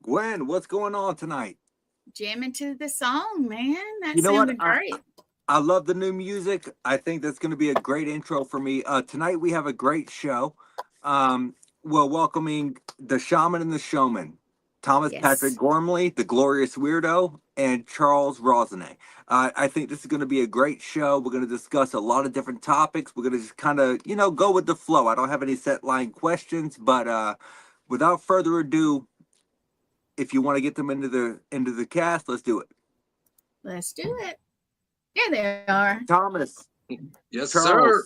Gwen, what's going on tonight? Jamming to the song, man. That You know what? sounded great. I love the new music. I think that's going to be a great intro for me. Tonight we have a great show. We're welcoming the Shaman and the Showman, Thomas Patrick Yes. Gormley, the Glorious Weirdo, and Charles Rosenay. I think this is going to be a great show. We're going to discuss a lot of different topics. We're going to just kind of, go with the flow. I don't have any set line questions, but without further ado, if you want to get them into the cast, let's do it. Let's do it. There they are. Thomas. Yes, Charles. sir.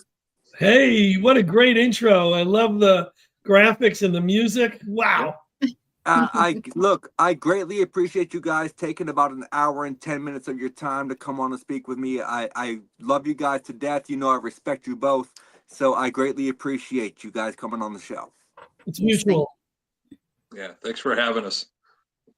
Hey, what a great intro. I love the graphics and the music. Wow. I greatly appreciate you guys taking about an hour and 10 minutes of your time to come on and speak with me. I love you guys to death. I respect you both. So I greatly appreciate you guys coming on the show. It's mutual. Yeah, thanks for having us.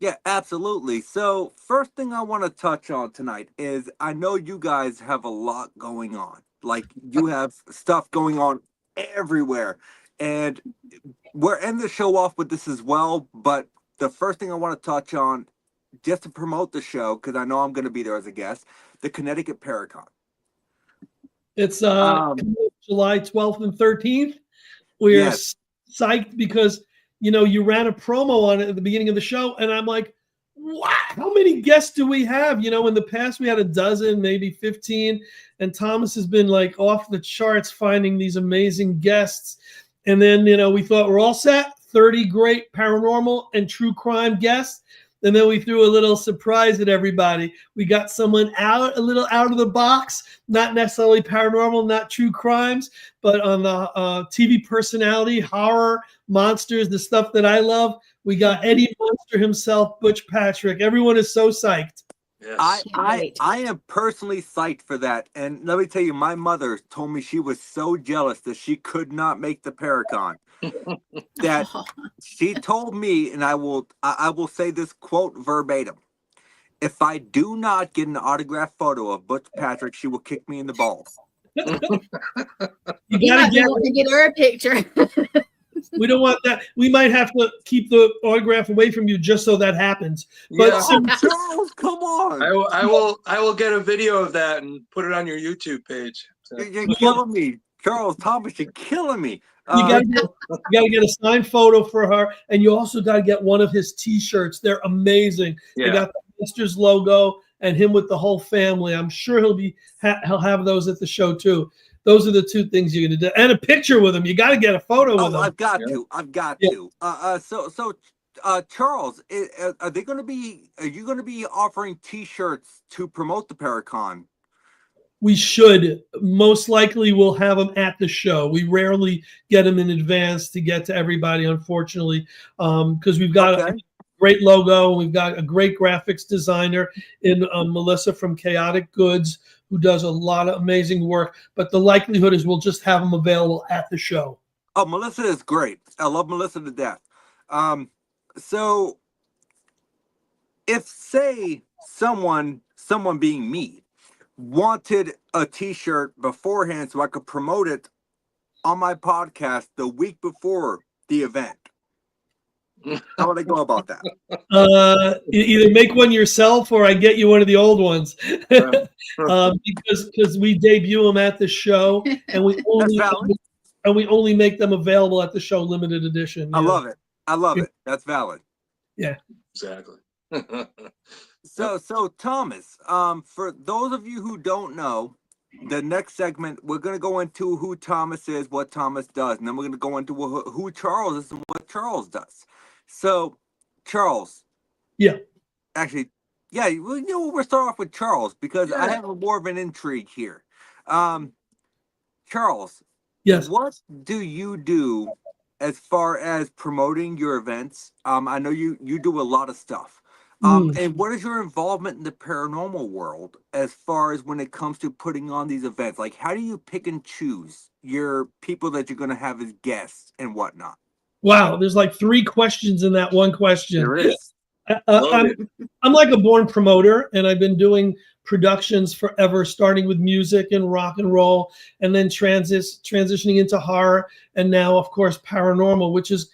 Yeah, absolutely. So first thing I want to touch on tonight is I know you guys have a lot going on. Like you have stuff going on everywhere. And we're ending the show off with this as well. But the first thing I want to touch on, just to promote the show, because I know I'm going to be there as a guest, the Connecticut Paracon. It's July 12th and 13th. We're psyched because you ran a promo on it at the beginning of the show, and I'm like, what? How many guests do we have? In the past we had a dozen, maybe 15, and Thomas has been like off the charts finding these amazing guests. And then, we thought we're all set, 30 great paranormal and true crime guests. And then we threw a little surprise at everybody. We got someone a little out of the box, not necessarily paranormal, not true crimes, but on the TV personality, horror, monsters, the stuff that I love. We got Eddie Monster himself, Butch Patrick. Everyone is so psyched. Yes. I am personally psyched for that. And let me tell you, my mother told me she was so jealous that she could not make the Paracon. That she told me, and I will say this quote verbatim: if I do not get an autographed photo of Butch Patrick, she will kick me in the balls. You might want to get her a picture. We don't want that. We might have to keep the autograph away from you just so that happens. But Charles, come on! I will get a video of that and put it on your YouTube page. So. You're killing me, Charles Thomas. You're killing me. You gotta get a signed photo for her, and you also gotta get one of his T-shirts. They're amazing. Yeah. They got the Monsters logo and him with the whole family. I'm sure he'll have those at the show too. Those are the two things you're gonna do, and a picture with him. You got to get a photo with him. I've got to. So Charles, are you going to be offering T-shirts to promote the Paracon? We should. Most likely we'll have them at the show. We rarely get them in advance to get to everybody, unfortunately, because we've got a great logo. We've got a great graphics designer in Melissa from Chaotic Goods, who does a lot of amazing work. But the likelihood is we'll just have them available at the show. Oh, Melissa is great. I love Melissa to death. So if, say, someone being me, wanted a T-shirt beforehand so I could promote it on my podcast the week before the event, how would I go about that? Either make one yourself or I get you one of the old ones. Because we debut them at the show, and we only make them available at the show, limited edition. I love it. That's valid. Yeah, exactly. So Thomas, for those of you who don't know, the next segment we're going to go into who Thomas is, what Thomas does, and then we're going to go into who Charles is and what Charles does. So, Charles. Yeah. Actually, yeah. We'll start off with Charles because I have more of an intrigue here. Charles. Yes. What do you do as far as promoting your events? I know you do a lot of stuff. And what is your involvement in the paranormal world as far as when it comes to putting on these events? Like, how do you pick and choose your people that you're going to have as guests and whatnot? Wow, there's like 3 questions in that one question. There is. I'm like a born promoter, and I've been doing productions forever, starting with music and rock and roll, and then transitioning into horror, and now, of course, paranormal, which is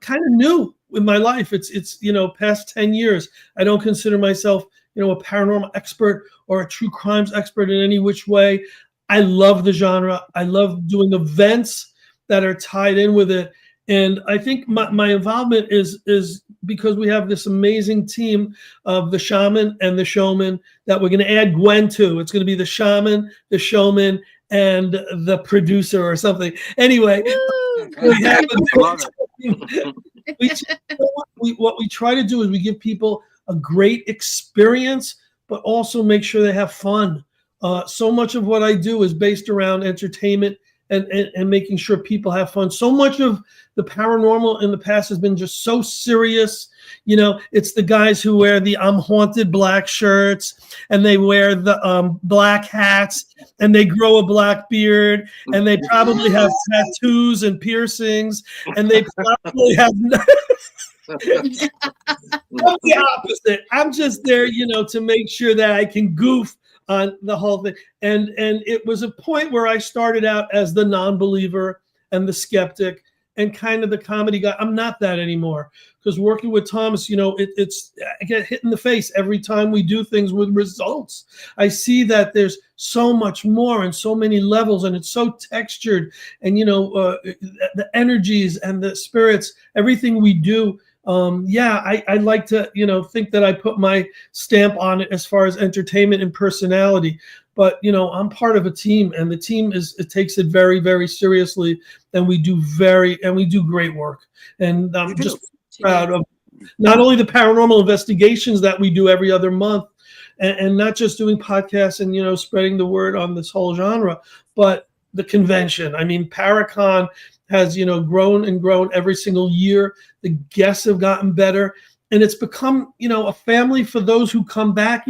kind of new. with my life. It's past 10 years. I don't consider myself a paranormal expert or a true crimes expert in any which way. I love the genre. I love doing events that are tied in with it. And I think my involvement is because we have this amazing team of the Shaman and the Showman that we're going to add Gwen to. It's going to be the Shaman, the Showman, and the producer or something. Anyway, we have what we try to do is we give people a great experience, but also make sure they have fun. So much of what I do is based around entertainment and making sure people have fun. So much of the paranormal in the past has been just so serious. It's the guys who wear the I'm haunted black shirts, and they wear the black hats, and they grow a black beard, and they probably have tattoos and piercings, and they probably have I'm the opposite. I'm just there, to make sure that I can goof on the whole thing. And it was a point where I started out as the non-believer and the skeptic and kind of the comedy guy. I'm not that anymore, because working with Thomas, I get hit in the face every time we do things with results. I see that there's so much more and so many levels, and it's so textured, and the energies and the spirits, everything we do. I like to, think that I put my stamp on it as far as entertainment and personality. But, I'm part of a team, and the team it takes it very, very seriously. And we do great work. And I'm just proud of not only the paranormal investigations that we do every other month, and not just doing podcasts and, spreading the word on this whole genre, but the convention. I mean, Paracon has, grown and grown every single year. The guests have gotten better, and it's become, a family for those who come back.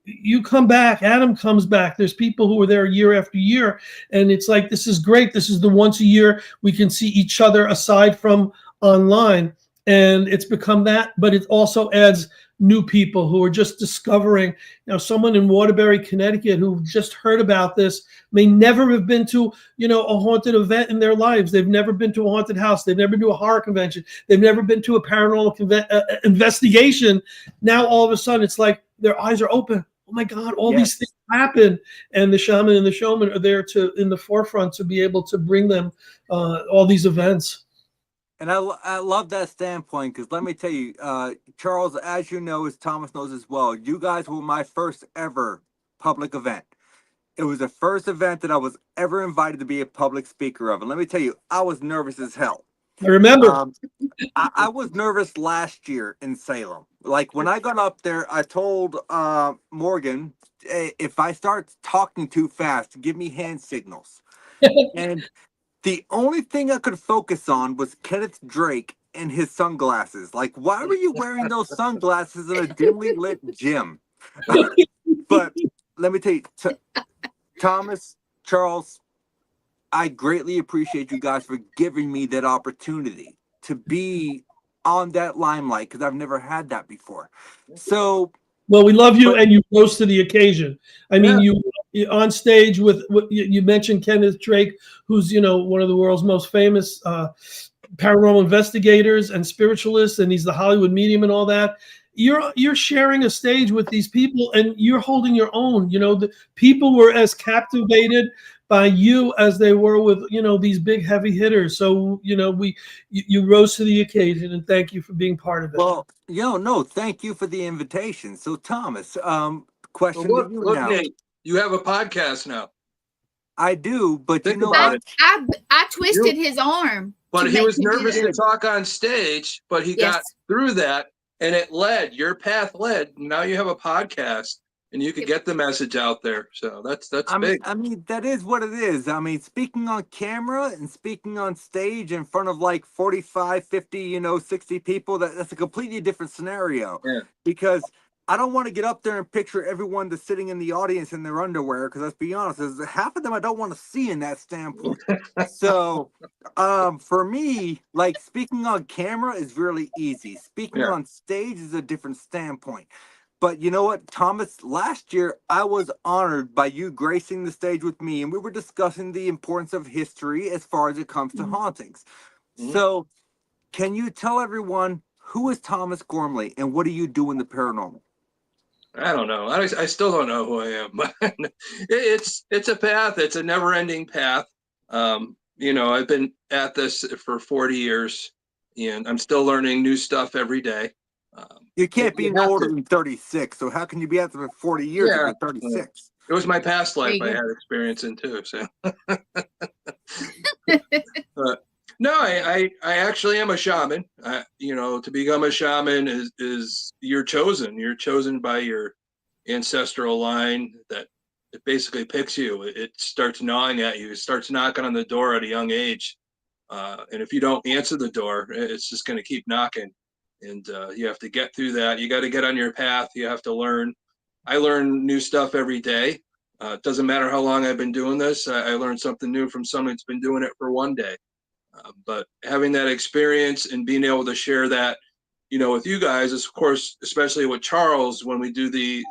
You come back, Adam comes back. There's people who are there year after year, and it's like, this is great. This is the once a year we can see each other aside from online, and it's become that. But it also adds new people who are just discovering. Someone in Waterbury, Connecticut, who just heard about this may never have been to, a haunted event in their lives. They've never been to a haunted house. They've never been to a horror convention. They've never been to a paranormal investigation. Now, all of a sudden, it's like their eyes are open. Oh my God, all these things happen. And the Shaman and the Showman are there in the forefront to be able to bring them all these events. And I love that standpoint, because let me tell you, Charles, as you know, as Thomas knows as well, you guys were my first ever public event. It was the first event that I was ever invited to be a public speaker of. And let me tell you, I was nervous as hell. I remember. I was nervous last year in Salem. Like, when I got up there, I told Morgan, hey, if I start talking too fast, give me hand signals. And the only thing I could focus on was Kenneth Drake and his sunglasses. Like, why were you wearing those sunglasses in a dimly lit gym? But let me tell you, Thomas, Charles, I greatly appreciate you guys for giving me that opportunity to be on that limelight, because I've never had that before. So, well, we love you, and you rose to the occasion. I mean, you on stage with you mentioned Kenneth Drake, who's one of the world's most famous paranormal investigators and spiritualists, and he's the Hollywood medium and all that. You're sharing a stage with these people, and you're holding your own. The people were as captivated by you as they were with these big heavy hitters. So you rose to the occasion, and thank you for being part of it. Well, no, thank you for the invitation. So, Thomas, question to you now. Nate, you have a podcast now. I do, but Think about it. I twisted his arm. But he was nervous to talk on stage, but he got through that, and your path led. Now you have a podcast, and you could get the message out there. So that's big. I mean, that is what it is. I mean, speaking on camera and speaking on stage in front of like 45, 50, 60 people, that's a completely different scenario. Yeah. Because I don't want to get up there and picture everyone that's sitting in the audience in their underwear, because let's be honest, there's half of them I don't want to see in that standpoint. So for me, like, speaking on camera is really easy. Speaking on stage is a different standpoint. But you know what, Thomas, last year I was honored by you gracing the stage with me, and we were discussing the importance of history as far as it comes to hauntings. So can you tell everyone who is Thomas Gormley and what do you do in the paranormal? I don't know. I still don't know who I am, but it's a path. It's a never-ending path. I've been at this for 40 years, and I'm still learning new stuff every day. You can't be you no have older to- than 36, so how can you be at them for 40 years if Yeah. you're 36? It was my past life There I you had experience in too. So, but no, I actually am a shaman. To become a shaman is you're chosen. You're chosen by your ancestral line that it basically picks you. It starts gnawing at you. It starts knocking on the door at a young age. And if you don't answer the door, it's just going to keep knocking. And you have to get through that. You got to get on your path. You have to learn. I learn new stuff every day. It doesn't matter how long I've been doing this. I learned something new from someone that's been doing it for one day. But having that experience and being able to share that, with you guys, is, of course, especially with Charles, when we do the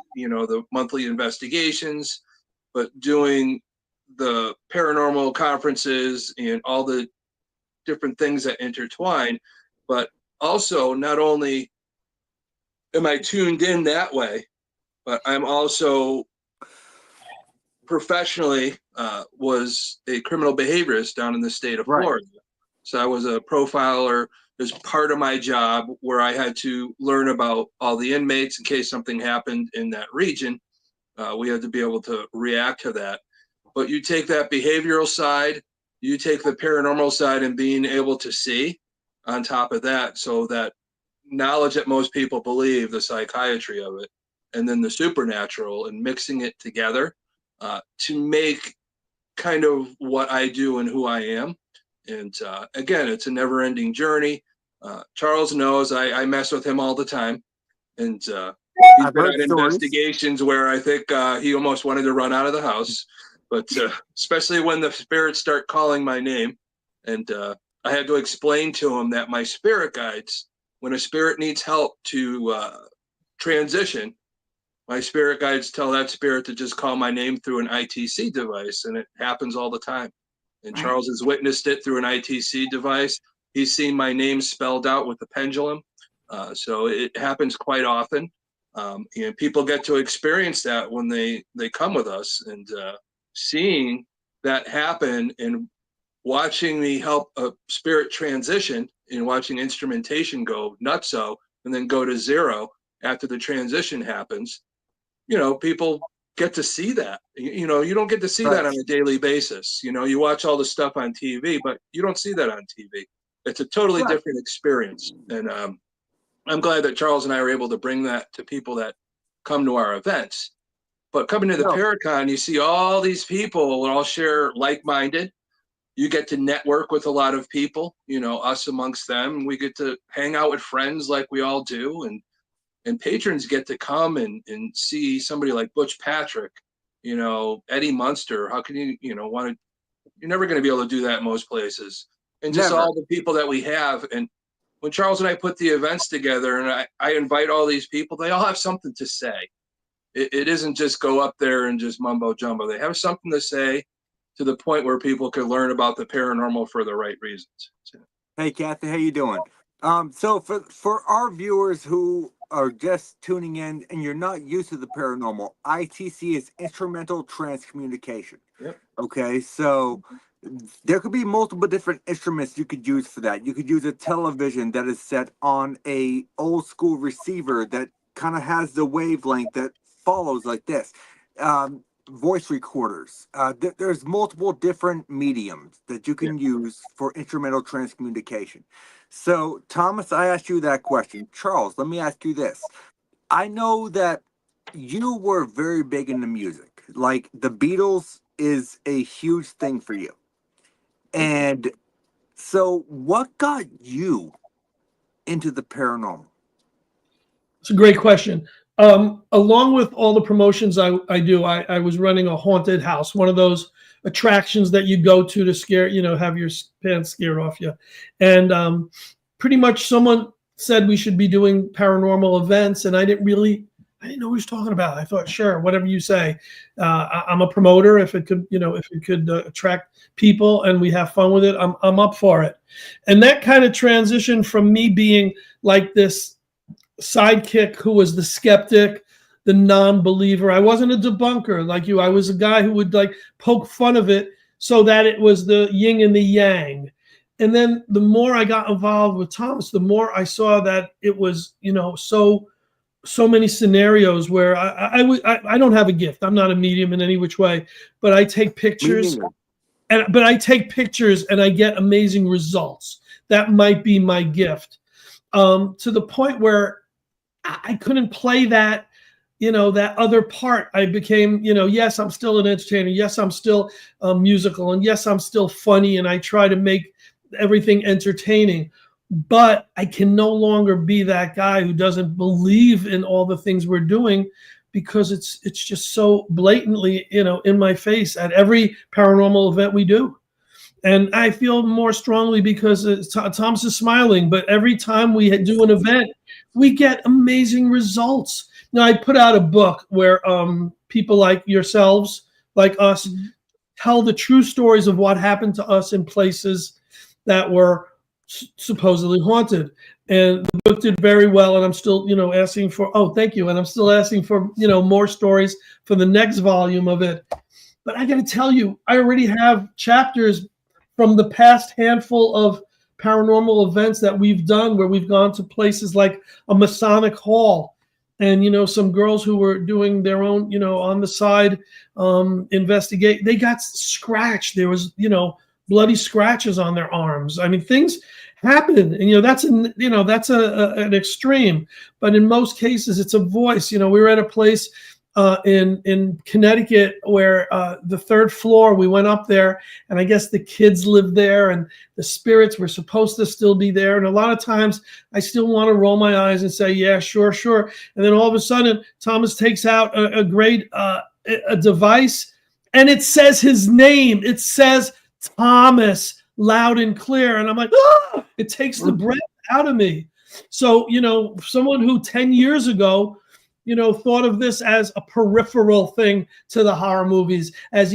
monthly investigations, but doing the paranormal conferences and all the different things that intertwine. But also, not only am I tuned in that way, but I'm also professionally was a criminal behaviorist down in the state of Florida. So I was a profiler as part of my job, where I had to learn about all the inmates in case something happened in that region. We had to be able to react to that. But you take that behavioral side, you take the paranormal side, and being able to see on top of that, so that knowledge that most people believe, the psychiatry of it, and then the supernatural, and mixing it together to make kind of what I do and who I am. And again, it's a never-ending journey. Charles knows I mess with him all the time, and he's been on investigations where I think he almost wanted to run out of the house. But especially when the spirits start calling my name, and I had to explain to him that my spirit guides, when a spirit needs help to transition, my spirit guides tell that spirit to just call my name through an ITC device, and it happens all the time. And Right. Charles has witnessed it through an ITC device. He's seen my name spelled out with the pendulum. So it happens quite often. And people get to experience that when they come with us, and seeing that happen and watching me help a spirit transition and watching instrumentation go nutso and then go to zero after the transition happens. People get to see that. You don't get to see that on a daily basis. You watch all the stuff on TV, but you don't see that on TV. It's a totally different experience. And I'm glad that Charles and I are able to bring that to people that come to our events. But coming to the Paracon, you see all these people will all share like-minded. You get to network with a lot of people, us amongst them. We get to hang out with friends like we all do. And patrons get to come and see somebody like Butch Patrick, Eddie Munster. How can you, you're never going to be able to do that in most places. And just all the people that we have. And when Charles and I put the events together and I invite all these people, they all have something to say. It isn't just go up there and just mumbo jumbo. They have something to say, to the point where people can learn about the paranormal for the right reasons. So. Hey, Kathy, how you doing? So for our viewers who are just tuning in and you're not used to the paranormal, ITC is instrumental transcommunication. Yep. Okay, so there could be multiple different instruments you could use for that. You could use a television that is set on a old school receiver that kind of has the wavelength that follows like this. Voice recorders. There's multiple different mediums that you can use for instrumental transcommunication. So, Thomas, I asked you that question. Charles, let me ask you this. I know that you were very big into music. Like the Beatles is a huge thing for you. And so what got you into the paranormal? It's a great question. Along with all the promotions I do, I was running a haunted house, one of those attractions that you go to scare, have your pants scared off you. And pretty much someone said we should be doing paranormal events, and I didn't really I didn't know what he was talking about. I thought, sure, whatever you say. I'm a promoter. If it could, attract people and we have fun with it, I'm up for it. And that kind of transition from me being like this sidekick who was the skeptic, the non-believer. I wasn't a debunker like you. I was a guy who would like poke fun of it so that it was the yin and the yang. And then the more I got involved with Thomas, the more I saw that it was, so many scenarios where I don't have a gift. I'm not a medium in any which way, but I take pictures and I get amazing results. That might be my gift. To the point where I couldn't play that, that other part. I became, yes, I'm still an entertainer. Yes, I'm still musical. And yes, I'm still funny. And I try to make everything entertaining. But I can no longer be that guy who doesn't believe in all the things we're doing, because it's just so blatantly, in my face at every paranormal event we do. And I feel more strongly because Thomas is smiling, but every time we do an event, we get amazing results. Now, I put out a book where people like yourselves, like us, tell the true stories of what happened to us in places that were supposedly haunted. And the book did very well, and I'm still, asking for, thank you. And I'm still asking for, more stories for the next volume of it. But I got to tell you, I already have chapters from the past handful of paranormal events that we've done, where we've gone to places like a Masonic hall, and some girls who were doing their own, on the side, investigate. They got scratched. There was, bloody scratches on their arms. I mean, things happen, and that's an extreme. But in most cases, it's a voice. We were at a place in Connecticut where the third floor, we went up there, and I guess the kids lived there, and the spirits were supposed to still be there. And a lot of times I still want to roll my eyes and say, yeah, sure. And then all of a sudden, Thomas takes out a device, and it says his name. It says Thomas loud and clear. And I'm like, it takes the breath out of me. So, someone who 10 years ago, thought of this as a peripheral thing to the horror movies, as,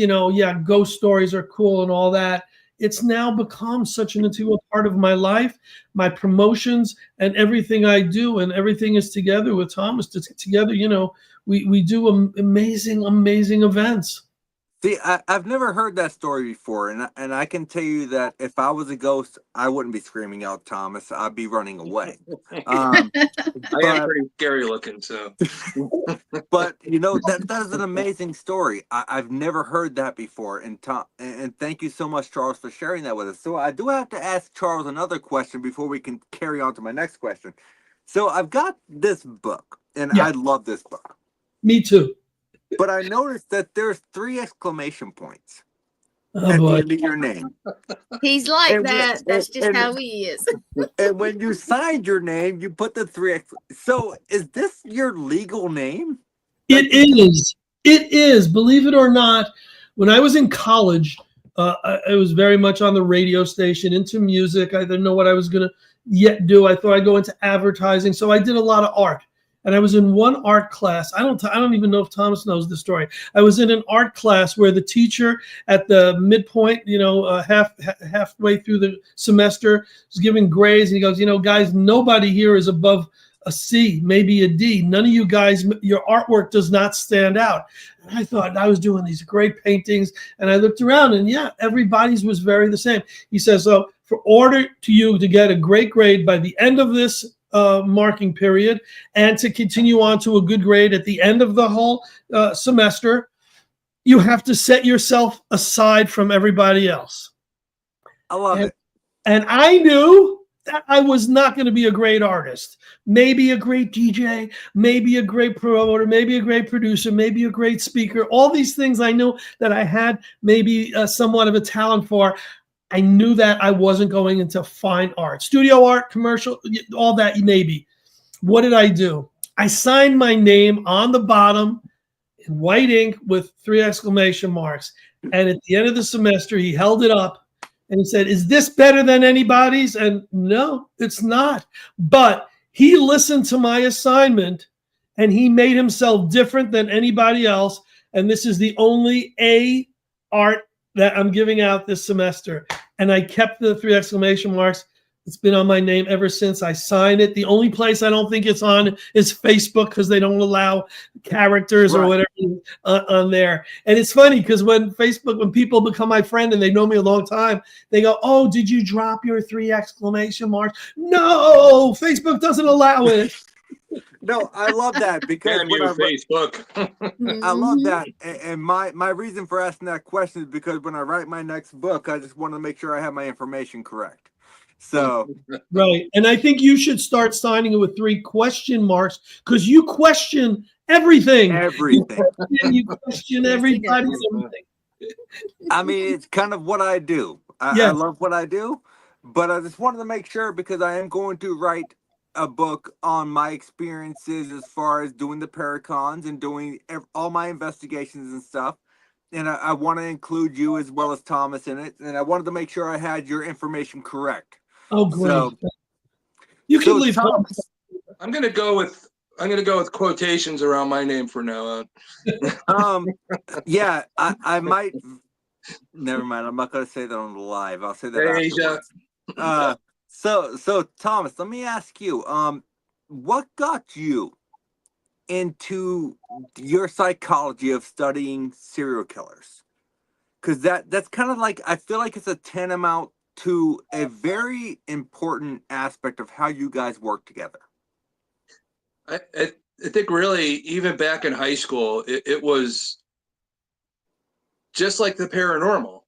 ghost stories are cool and all that. It's now become such an integral part of my life, my promotions, and everything I do, and everything is together with Thomas. Together, we do amazing events. See, I've never heard that story before, and I can tell you that if I was a ghost, I wouldn't be screaming out Thomas. I'd be running away. I am pretty scary looking, so. But that is an amazing story. I've never heard that before, and thank you so much, Charles, for sharing that with us. So I do have to ask Charles another question before we can carry on to my next question. So I've got this book, and I love this book. Me too. But I noticed that there's 3 exclamation points at the end of your name. He's like that. That's just how he is. And when you signed your name, you put the 3. So is this your legal name? It is. It is. Believe it or not, when I was in college, I was very much on the radio station, into music. I didn't know what I was going to yet do. I thought I'd go into advertising. So I did a lot of art. And I was in one art class. I don't even know if Thomas knows the story. I was in an art class where the teacher at the midpoint, halfway through the semester, was giving grades. And he goes, guys, nobody here is above a C, maybe a D. None of you guys, your artwork does not stand out. And I thought I was doing these great paintings. And I looked around, and everybody's was very the same. He says, so for order to you to get a great grade by the end of this marking period, and to continue on to a good grade at the end of the whole semester, you have to set yourself aside from everybody else. I love it. And I knew that I was not going to be a great artist, maybe a great DJ, maybe a great promoter, maybe a great producer, maybe a great speaker. All these things I knew that I had maybe somewhat of a talent for. I knew that I wasn't going into fine art, studio art, commercial, all that maybe. What did I do? I signed my name on the bottom in white ink with 3 exclamation marks. And at the end of the semester, he held it up and he said, is this better than anybody's? And no, it's not. But he listened to my assignment and he made himself different than anybody else. And this is the only A art that I'm giving out this semester. And I kept the 3 exclamation marks. It's been on my name ever since I signed it. The only place I don't think it's on is Facebook because they don't allow characters or whatever on there. And it's funny because when people become my friend and they know me a long time, they go, "Oh, did you drop your 3 exclamation marks?" No, Facebook doesn't allow it. No, I love that because Damn you, Facebook. I love that, and my reason for asking that question is because when I write my next book, I just want to make sure I have my information correct. So right, and I think you should start signing it with 3 question marks because you question everything. You question everybody. I mean, it's kind of what I do. I love what I do, but I just wanted to make sure because I am going to write a book on my experiences as far as doing the Paracons and doing all my investigations and stuff. And I want to include you as well as Thomas in it. And I wanted to make sure I had your information correct. Oh, great! So, you can leave Thomas. I'm gonna go with quotations around my name from now on. Yeah, I might. Never mind. I'm not going to say that on the live. I'll say that afterwards. So Thomas, let me ask you, what got you into your psychology of studying serial killers? Because that's kind of like, I feel like it's a tantamount to a very important aspect of how you guys work together. I think really, even back in high school, it was just like the paranormal.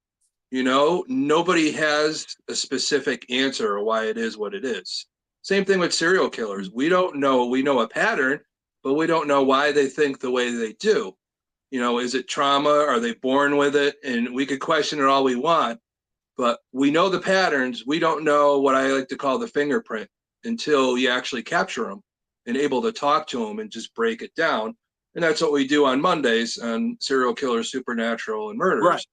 You know, nobody has a specific answer or why it is what it is. Same thing with serial killers. We don't know. We know a pattern, but we don't know why they think the way they do. You know, is it trauma? Are they born with it? And we could question it all we want, but we know the patterns. We don't know what I like to call the fingerprint until you actually capture them and able to talk to them and just break it down. And that's what we do on Mondays on Serial Killers, Supernatural, and Murders. Right.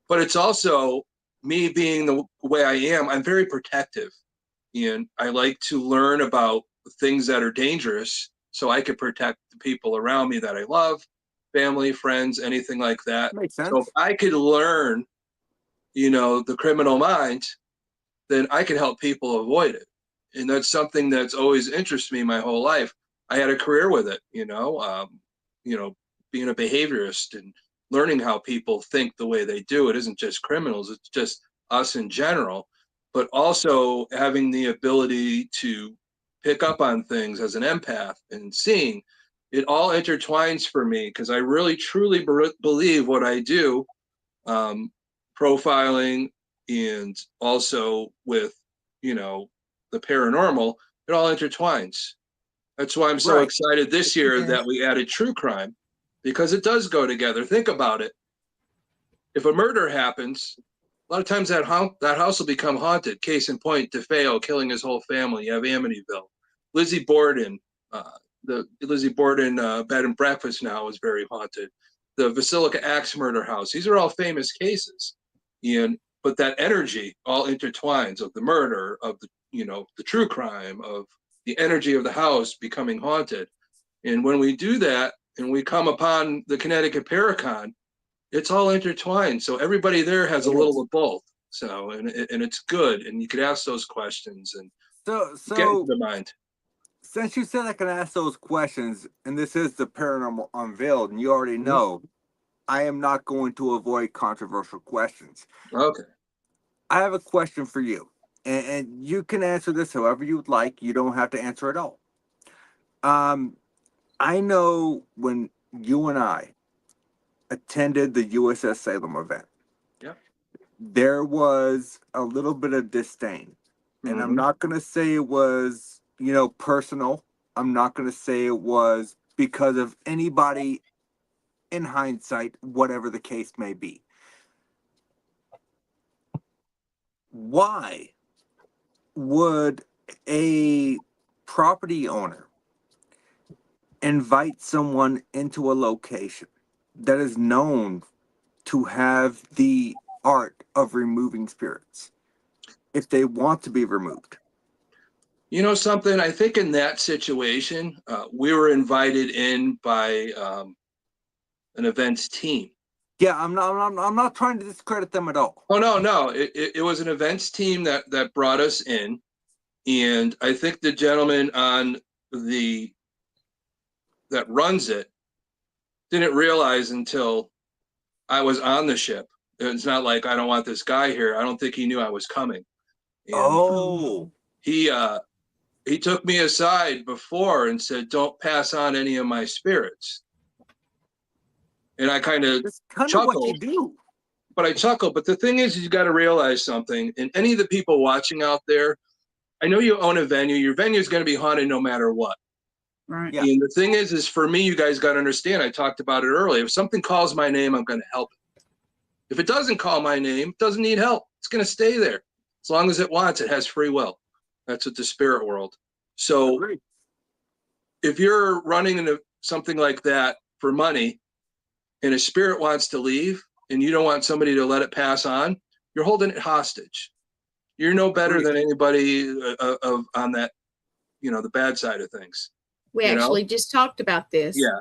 But it's also me being the way I am. I'm very protective, and I like to learn about things that are dangerous so I can protect the people around me that I love, family, friends, anything like that. Makes sense. So if I could learn, you know, the criminal mind, then I can help people avoid it. And that's something that's always interested me my whole life. I had a career with it, you know, being a behaviorist and learning how people think the way they do. It isn't just criminals, it's just us in general, but also having the ability to pick up on things as an empath and seeing it all intertwines for me because I really truly believe what I do, profiling and also with, you know, the paranormal, it all intertwines. That's why I'm so excited this year that we added true crime because it does go together. Think about it. If a murder happens, a lot of times that house will become haunted. Case in point, DeFeo killing his whole family. You have Amityville. Lizzie Borden, the Lizzie Borden bed and breakfast now is very haunted. The Basilica Axe murder house. These are all famous cases. But that energy all intertwines of the murder, of the, you know, the true crime, of the energy of the house becoming haunted. And when we do that and we come upon the Connecticut Paracon, it's all intertwined. So everybody there has a little of both. So, and it's good. And you could ask those questions and get into the mind. Since you said I can ask those questions, and this is the Paranormal Unveiled, and you already know, I am not going to avoid controversial questions. Okay. I have a question for you, and you can answer this however you would like. You don't have to answer at all. I know when you and I attended the USS Salem event, there was a little bit of disdain. And I'm not going to say it was, you know, personal. I'm not going to say it was because of anybody in hindsight, whatever the case may be. Why would a property owner invite someone into a location that is known to have the art of removing spirits if they want to be removed? You know something? I think in that situation, we were invited in by an events team. Yeah, I'm not trying to discredit them at all. Oh no. It was an events team that brought us in, and I think the gentleman on that runs it didn't realize until I was on the ship. It's not like I don't want this guy here. I don't think he knew I was coming. And Oh. He took me aside before and said, "Don't pass on any of my spirits." And I kind of chuckled. What you do. But I chuckle. But the thing is you got to realize something. And any of the people watching out there, I know you own a venue. Your venue is going to be haunted no matter what. Right. Yeah. And the thing is for me, you guys got to understand, I talked about it earlier. If something calls my name, I'm going to help it. If it doesn't call my name, it doesn't need help. It's going to stay there. As long as it wants, it has free will. That's what the spirit world. So Agreed. If you're running into something like that for money and a spirit wants to leave and you don't want somebody to let it pass on, you're holding it hostage. You're no better than anybody on that, the bad side of things. We actually just talked about this. Yeah.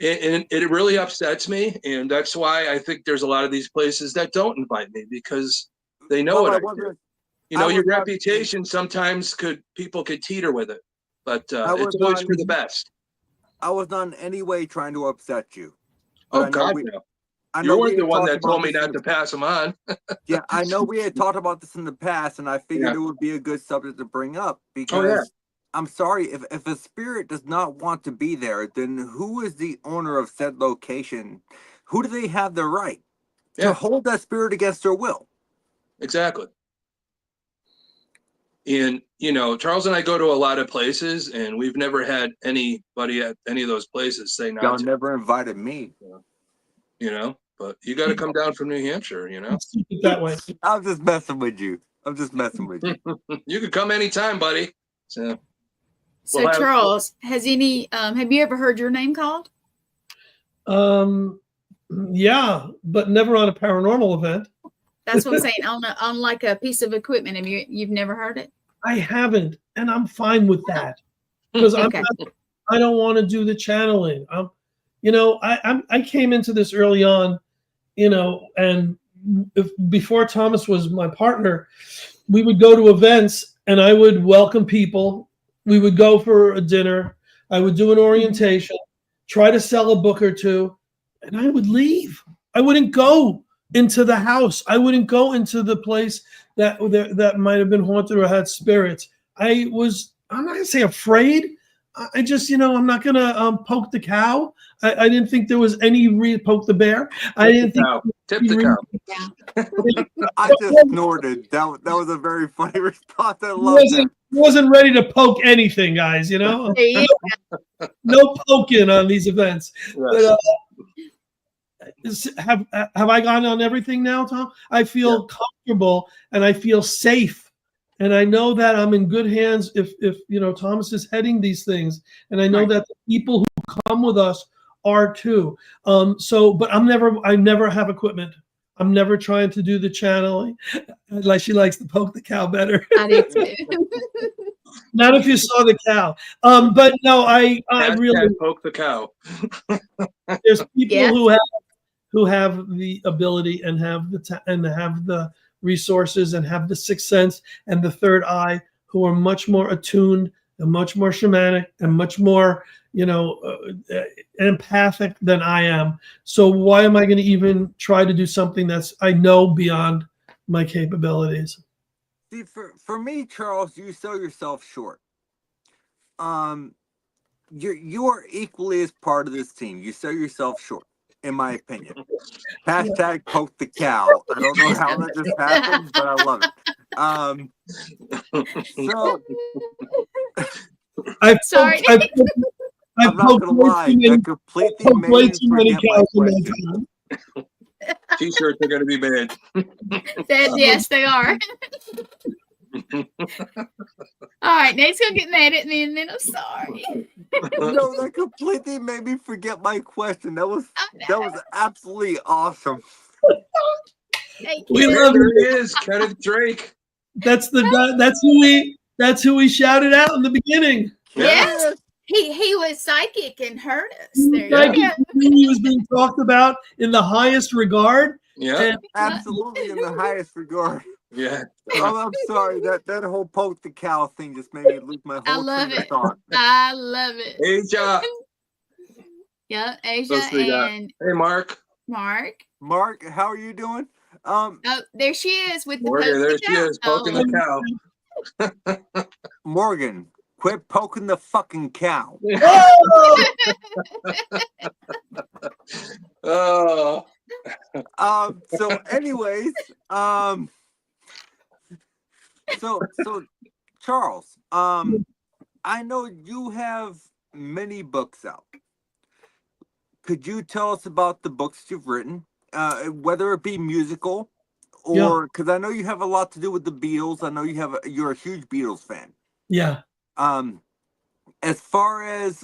And it really upsets me. And that's why I think there's a lot of these places that don't invite me, because they know what I do. Your reputation sometimes people could teeter with it, but it's always for the best. I was not in any way trying to upset you. Oh, God, no. You weren't the one that told me not to pass them on. Yeah, I know we had talked about this in the past, and I figured it would be a good subject to bring up because I'm sorry, if a spirit does not want to be there, then who is the owner of said location? Who do they have the right to hold that spirit against their will? Exactly. And, Charles and I go to a lot of places, and we've never had anybody at any of those places say not Y'all to. never invited me. But you got to come down from New Hampshire, That way. I'm just messing with you. You can come anytime, buddy. So Charles, have you ever heard your name called? Yeah, but never on a paranormal event. That's what I'm saying. On like a piece of equipment. You've never heard it? I haven't, and I'm fine with that because I don't want to do the channeling. I came into this early on, and before Thomas was my partner, we would go to events and I would welcome people. We would go for a dinner. I would do an orientation, try to sell a book or two, and I would leave. I wouldn't go into the house. I wouldn't go into the place that might have been haunted or had spirits. I'm not gonna say afraid. I just, I'm not gonna poke the cow. I didn't think there was any poke the bear. I didn't think tip the cow. I just snorted. That was a very funny response. I love that. Wasn't ready to poke anything, guys. No poking on these events. Yes. But, have I gone on everything now, Tom? I feel comfortable and I feel safe, and I know that I'm in good hands if Thomas is heading these things, and I know that the people who come with us are too. But I never have equipment. I'm never trying to do the channeling. Like she likes to poke the cow better. I do too. Not if you saw the cow. But no, I really poke the cow. There's people who have the ability and have the resources and have the sixth sense and the third eye, who are much more attuned and much more shamanic and much more empathic than I am. So why am I going to even try to do something that's I know beyond my capabilities? See, for me, Charles, you sell yourself short. You are equally as part of this team. You sell yourself short, in my opinion. Hashtag poke the cow. I don't know how that just happened, but I love it. I'm not gonna lie. That completely made me forget my question. T-shirts are going to be bad. Yes, they are. All right, Nate's gonna get mad at me, and then I'm sorry. No, that completely made me forget my question. That was absolutely awesome. We love it. Is Kenneth Drake. That's who we That's who we shouted out in the beginning. Yes. He was psychic and heard us. There Psychic, you go. he was being talked about in the highest regard. Yeah. And Absolutely in the highest regard. Yeah. Oh, I'm sorry. That whole poke the cow thing just made me lose my I whole love train of it. thought. I love it. Asia. Yeah, Asia Let's see that. and Hey, Mark. Mark. Mark, how are you doing? Oh, there she is with the Morgan, there poke she is, poking the cow. Morgan, quit poking the fucking cow. Oh. So anyways, so Charles, I know you have many books out. Could you tell us about the books you've written, whether it be musical or because I know you have a lot to do with the Beatles. I know you're a huge Beatles fan. Yeah. As far as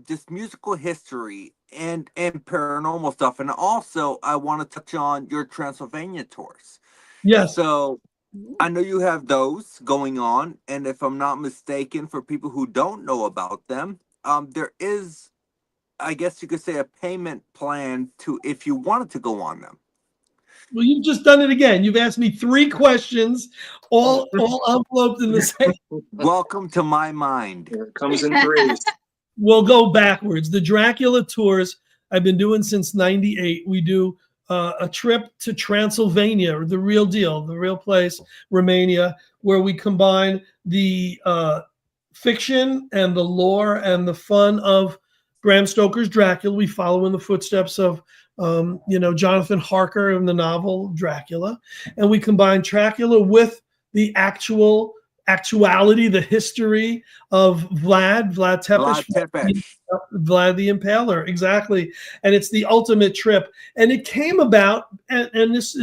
just musical history and paranormal stuff, and also I want to touch on your Transylvania tours. Yes. So I know you have those going on, and if I'm not mistaken, for people who don't know about them, there is, I guess you could say, a payment plan to if you wanted to go on them. Well, you've just done it again. You've asked me 3 questions, all enveloped in the same. Welcome to my mind. It comes in threes. We'll go backwards. The Dracula tours I've been doing since '98. We do a trip to Transylvania, the real deal, the real place, Romania, where we combine the fiction and the lore and the fun of Bram Stoker's Dracula. We follow in the footsteps of Jonathan Harker in the novel Dracula, and we combine Dracula with the actuality, the history of Vlad Tepes, Vlad the Impaler, exactly. And it's the ultimate trip. And it came about, and it's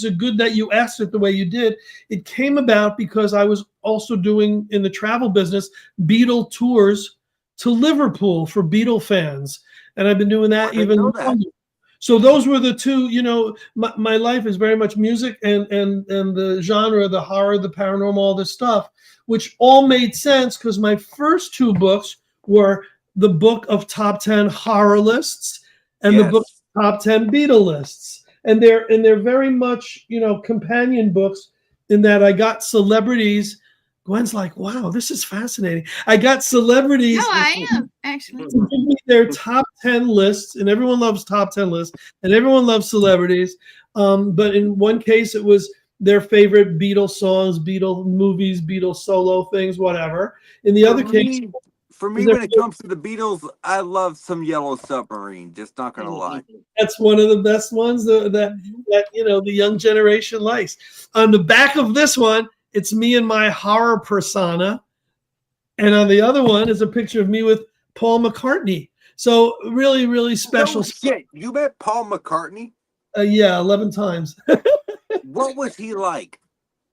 a good that you asked it the way you did. It came about because I was also doing in the travel business Beatle tours to Liverpool for Beatle fans, and I've been doing that even longer. So those were the two, my life is very much music and the genre, the horror, the paranormal, all this stuff, which all made sense because my first 2 books were the book of top 10 horror lists and the book of top 10 Beatle lists. And they're very much, companion books in that I got celebrities. Gwen's like, wow, this is fascinating. I got celebrities. No, I am actually. To give me their top 10 lists, and everyone loves top 10 lists, and everyone loves celebrities. But in one case, it was their favorite Beatles songs, Beatles movies, Beatles solo things, whatever. In the other case, for me, when it comes to the Beatles, I love some Yellow Submarine. Just not gonna lie. That's one of the best ones that the young generation likes. On the back of this one, it's me and my horror persona. And on the other one is a picture of me with Paul McCartney. So really, really special. Oh, shit. You met Paul McCartney? Yeah, 11 times. What was he like?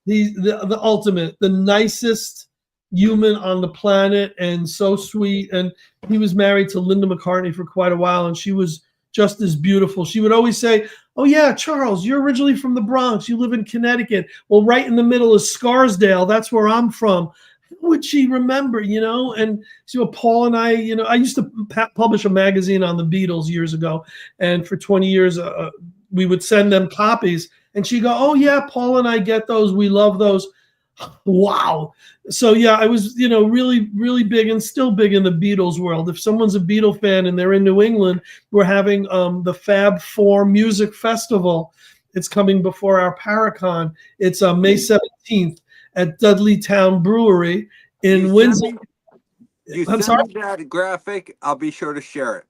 He's the ultimate, the nicest human on the planet, and so sweet. And he was married to Linda McCartney for quite a while, and she was just as beautiful. She would always say, oh yeah, Charles, you're originally from the Bronx. You live in Connecticut. Well, right in the middle is Scarsdale. That's where I'm from. How would she remember, And so Paul and I used to publish a magazine on the Beatles years ago. And for 20 years, we would send them copies. And she'd go, oh yeah, Paul and I get those. We love those. Wow. So yeah, I was, really, really big and still big in the Beatles world. If someone's a Beatle fan and they're in New England, we're having the Fab Four Music Festival. It's coming before our Paracon. It's May 17th at Dudleytown Brewery in Windsor. I'm sorry? That graphic, I'll be sure to share it.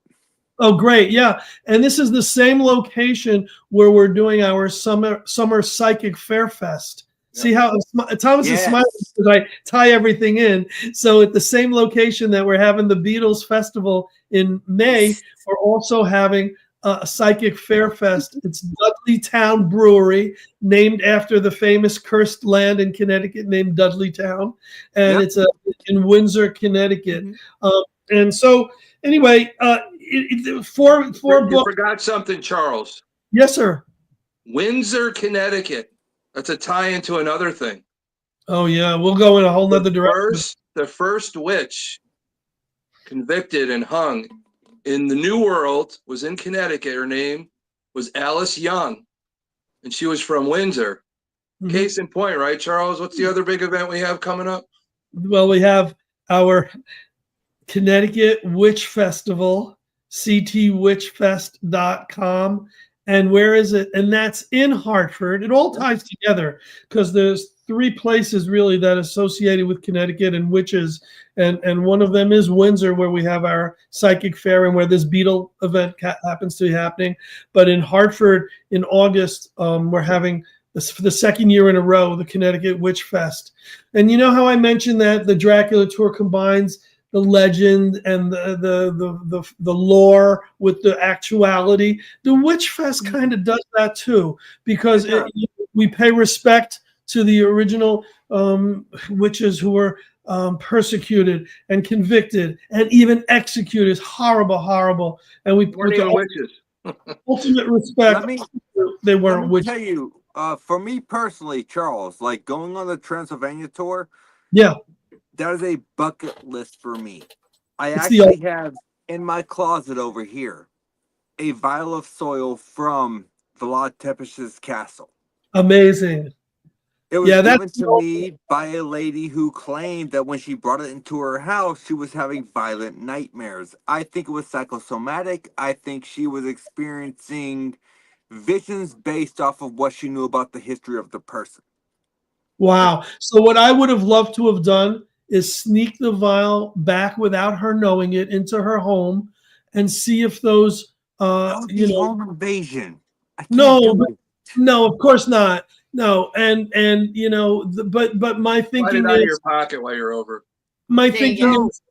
Oh, great. Yeah. And this is the same location where we're doing our summer psychic fair fest. See how Thomas is smiling because I tie everything in. So at the same location that we're having the Beatles Festival in May, we're also having a Psychic Fair Fest. It's Dudleytown Brewery, named after the famous cursed land in Connecticut named Dudleytown. And it's in Windsor, Connecticut. And so anyway, 4 books. You forgot something, Charles. Yes, sir. Windsor, Connecticut. That's a tie into another thing. Oh yeah, we'll go in a whole nother direction. The first witch convicted and hung in the New World was in Connecticut. Her name was Alice Young, and she was from Windsor. Case in point, right, Charles? What's the other big event we have coming up? Well, we have our Connecticut Witch Festival, ctwitchfest.com. And where is it? And that's in Hartford. It all ties together because there's 3 places really that associated with Connecticut and witches. And one of them is Windsor, where we have our psychic fair and where this beetle event happens to be happening. But in Hartford in August, we're having this for the 2nd year in a row, the Connecticut Witch Fest. And you know how I mentioned that the Dracula tour combines the legend and the lore with the actuality? The Witch Fest kind of does that too, because we pay respect to the original witches who were persecuted and convicted and even executed. Horrible. And we put the witches. ultimate respect. They weren't witches. Tell you, for me personally, Charles, like going on the Transylvania tour, yeah, that is a bucket list for me. I actually have in my closet over here a vial of soil from Vlad Tepes's castle. Amazing. It was given to me by a lady who claimed that when she brought it into her house, she was having violent nightmares. I think it was psychosomatic. I think she was experiencing visions based off of what she knew about the history of the person. Wow. So what I would have loved to have done is sneak the vial back without her knowing it into her home and see if those home invasion. No, of course not. No, and but my thinking is in your pocket while you're over. My thinking is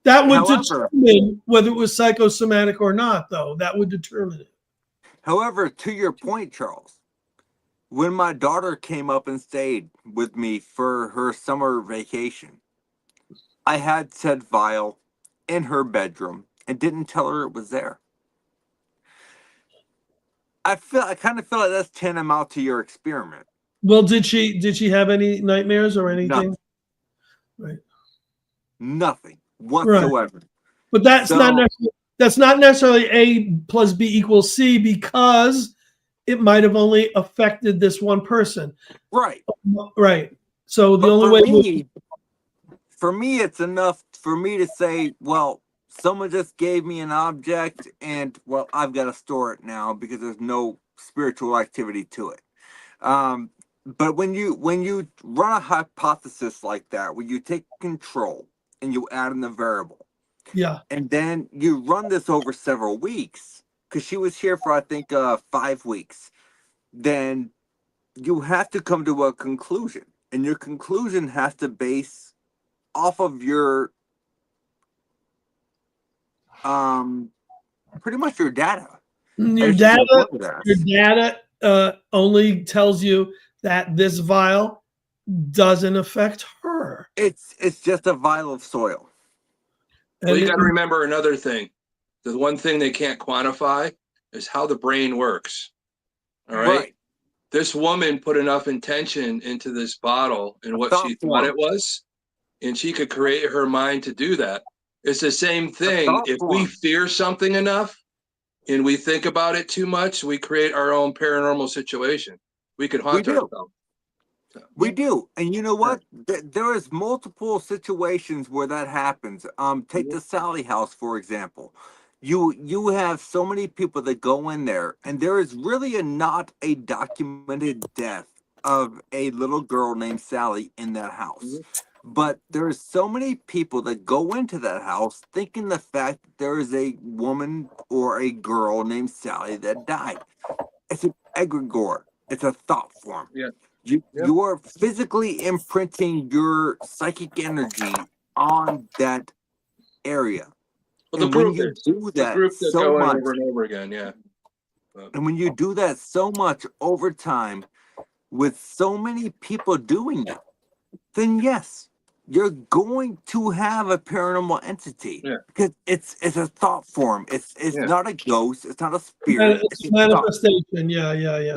that would determine whether it was psychosomatic or not, though. That would determine it. However, to your point, Charles, when my daughter came up and stayed with me for her summer vacation, I had said vial in her bedroom and didn't tell her it was there. I kind of feel like that's tantamount to your experiment. Well, did she have any nightmares or anything? Nothing. Right. Nothing whatsoever. Right. But that's not necessarily A plus B equals C, because it might have only affected this one person. Right. Right. So the only way for me, it's enough for me to say, well, someone just gave me an object and, well, I've got to store it now because there's no spiritual activity to it. But when you run a hypothesis like that, when you take control and you add in the variable, and then you run this over several weeks, because she was here for, I think, 5 weeks, then you have to come to a conclusion, and your conclusion has to base off of your pretty much your data. Your data only tells you that this vial doesn't affect her. It's just a vial of soil. Well, you got to remember another thing. The one thing they can't quantify is how the brain works. All right. This woman put enough intention into this bottle and what she thought it was, and she could create her mind to do that. It's the same thing. If we fear something enough and we think about it too much, we create our own paranormal situation. We could haunt ourselves. We do. And you know what? There is multiple situations where that happens. Take the Sally house, for example. You have so many people that go in there, and there is really not a documented death of a little girl named Sally in that house. But there's so many people that go into that house thinking the fact that there is a woman or a girl named Sally that died. It's an egregore. It's a thought form. Yeah. You are physically imprinting your psychic energy on that area. Well, and when you do that so much over and over again, and when you do that so much over time with so many people doing it, then yes, you're going to have a paranormal entity because it's a thought form. It's not a ghost. It's not a spirit. It's a manifestation. Yeah.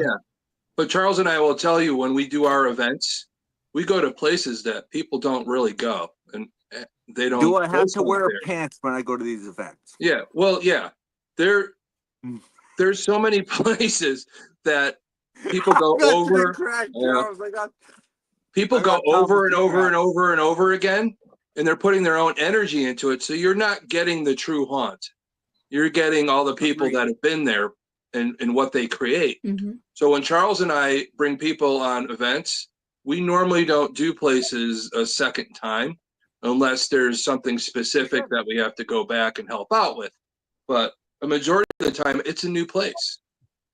But Charles and I will tell you, when we do our events, we go to places that people don't really go, and they don't. Do I have to go wear there. pants when I go to these events? Yeah, well, yeah. There's so many places that people go over. Charles. People I go got Thomas over and the over crack. and over and over again, and they're putting their own energy into it. So you're not getting the true haunt. You're getting all the people Agreed. that have been there and what they create. Mm-hmm. So when Charles and I bring people on events, we normally don't do places a second time unless there's something specific that we have to go back and help out with. But a majority of the time, it's a new place.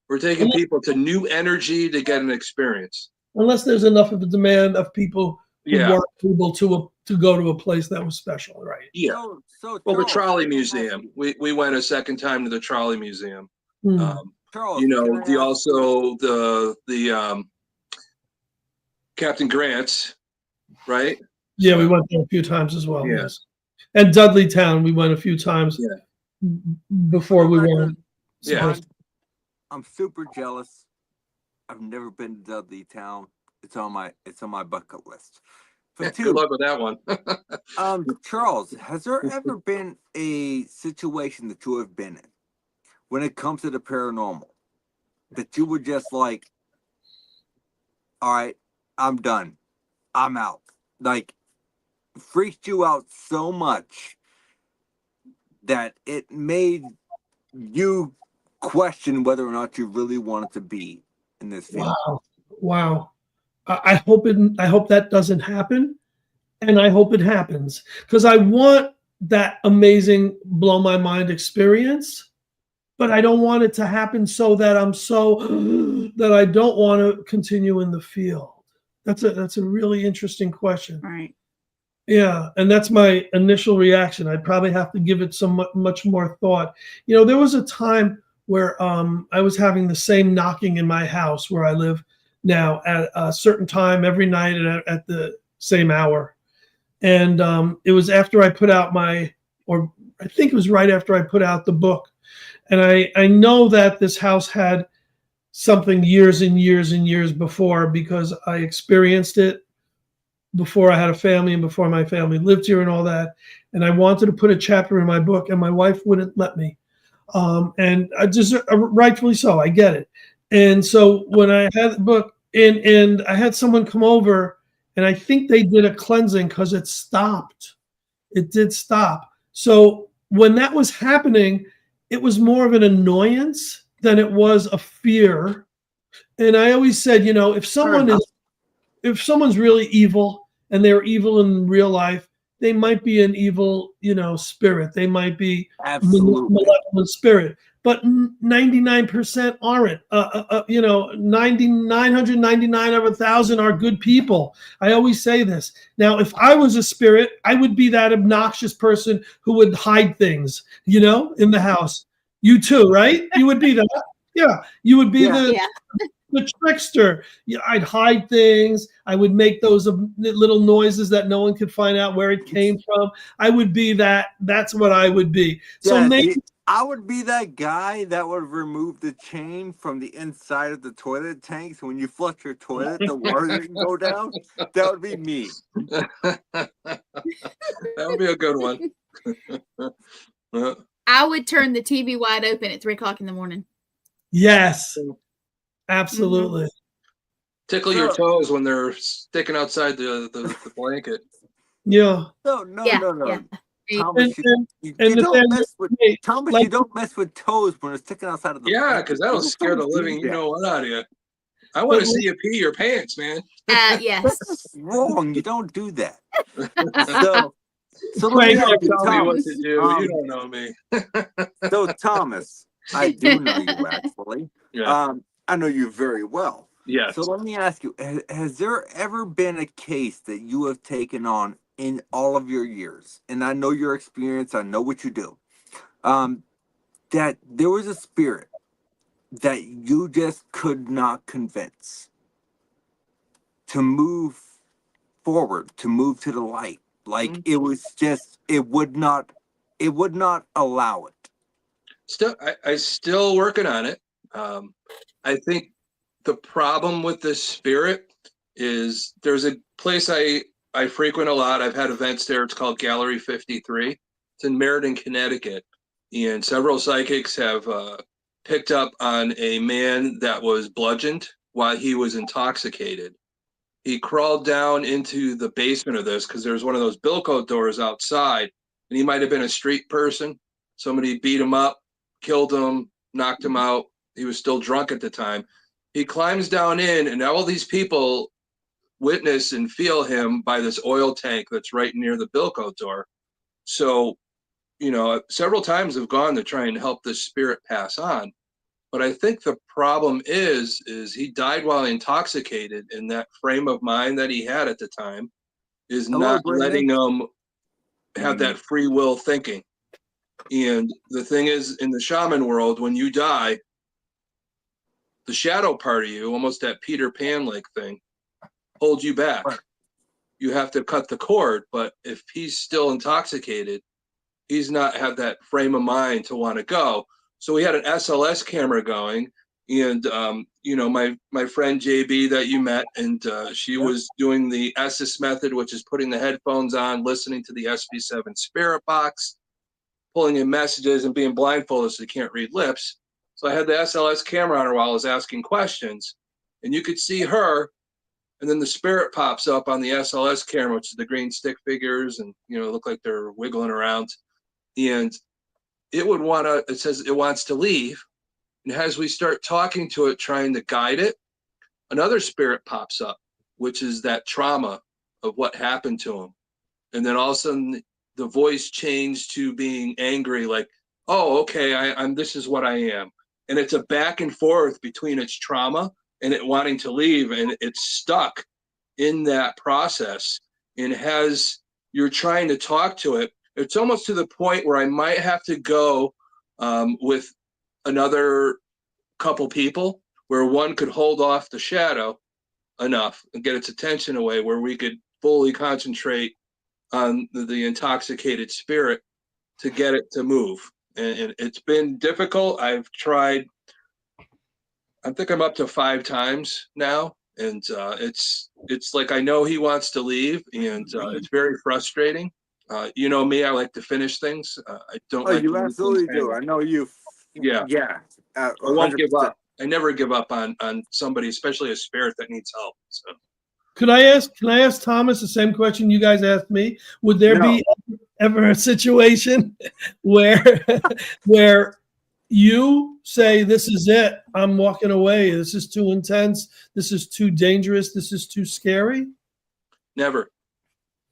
We're taking people to new energy to get an experience. Unless there's enough of a demand of people who Yeah. weren't able to go to a place that was special, right? Yeah. So Well, the Charles, trolley museum. We went a second time to the trolley museum. Hmm. Charles, You know, can I the ask- also the Captain Grant's, right? Yeah, we went there a few times as well. Yeah. Yes, and Dudley Town we went a few times before we went. Yeah. I'm super jealous. I've never been to Dudley Town. It's on my bucket list. For Yeah, two, good luck with that one. Charles, has there ever been a situation that you have been in when it comes to the paranormal that you were just like, all right, I'm done. I'm out. Like, freaked you out so much that it made you question whether or not you really wanted to be in this field. Wow. I hope that doesn't happen, and I hope it happens because I want that amazing blow my mind experience, but I don't want it to happen so that that I don't want to continue in the field. That's a really interesting question. Right. Yeah, and that's my initial reaction. I'd probably have to give it much more thought. You know, there was a time where I was having the same knocking in my house where I live now at a certain time every night at the same hour. And it was after I put out I think it was right after I put out the book. And I know that this house had something years and years and years before because I experienced it before I had a family and before my family lived here and all that. And I wanted to put a chapter in my book and my wife wouldn't let me. And I just rightfully so, I get it. And so when I had the book and I had someone come over and I think they did a cleansing because it stopped. It did stop. So when that was happening, it was more of an annoyance than it was a fear. And I always said, you know, if someone's really evil and they're evil in real life, they might be an evil, spirit. They might be malevolent spirit, but 99% aren't. 999 of 1,000 are good people. I always say this. Now, if I was a spirit, I would be that obnoxious person who would hide things, in the house. You too, right? You would be that. Yeah, you would be the trickster. Yeah, I'd hide things. I would make those little noises that no one could find out where it came from. I would be that. That's what I would be. So maybe I would be that guy that would remove the chain from the inside of the toilet tank. So when you flush your toilet, the water didn't go down. That would be me. That would be a good one. I would turn the TV wide open at 3:00 in the morning. Yes. Absolutely. Tickle your toes when they're sticking outside the blanket. Yeah. No. Yeah. Thomas, you don't mess with toes when it's sticking outside of the blanket. Because that'll scare the living what out of you. I want to see you pee your pants, man. Yes. That's wrong. You don't do that. So let me tell me what to do. You don't know me. So Thomas, I do know you actually. Yeah. I know you very well. Yes. So let me ask you, has there ever been a case that you have taken on in all of your years? And I know your experience, I know what you do. That there was a spirit that you just could not convince to move forward, to move to the light. Like it was just, it would not allow it. Still, I still working on it. I think the problem with this spirit is there's a place I frequent a lot. I've had events there. It's called Gallery 53. It's in Meriden, Connecticut. And several psychics have picked up on a man that was bludgeoned while he was intoxicated. He crawled down into the basement of this because there's one of those Bilko doors outside, and he might have been a street person. Somebody beat him up, killed him, knocked him out. He was still drunk at the time. He climbs down in, and all these people witness and feel him by this oil tank that's right near the Bilko door. So, you know, several times I've gone to try and help this spirit pass on. But I think the problem is he died while intoxicated, and that frame of mind that he had at the time is Hello, not Brandon. letting him have that free will thinking. And the thing is, in the shaman world, when you die, the shadow part of you, almost that Peter Pan-like thing, holds you back. Right. You have to cut the cord. But if he's still intoxicated, he's not have that frame of mind to want to go. So we had an SLS camera going, and you know, my friend JB that you met, and she was doing the Estes method, which is putting the headphones on, listening to the SV7 spirit box, pulling in messages, and being blindfolded so you can't read lips. So I had the SLS camera on her while I was asking questions, and you could see her, and then the spirit pops up on the SLS camera, which is the green stick figures, and you know, look like they're wiggling around, and it would want to, it says it wants to leave. And as we start talking to it, trying to guide it, another spirit pops up, which is that trauma of what happened to him. And then all of a sudden the voice changed to being angry, like, oh, okay, I'm this is what I am. And it's a back and forth between its trauma and it wanting to leave, and it's stuck in that process. And you're trying to talk to it, it's almost to the point where I might have to go with another couple people where one could hold off the shadow enough and get its attention away, where we could fully concentrate on the intoxicated spirit to get it to move. And it's been difficult. I've tried, I think I'm up to 5 times now. And it's like, I know he wants to leave, and it's very frustrating. You know me, I like to finish things. I don't like you to leave absolutely things do. hanging. I know you. Yeah. I won't give 100%. up. I never give up on somebody, especially a spirit that needs help. So. Can I ask Thomas the same question you guys asked me? Would there be ever a situation where you say, this is it, I'm walking away, this is too intense, this is too dangerous, this is too scary? Never.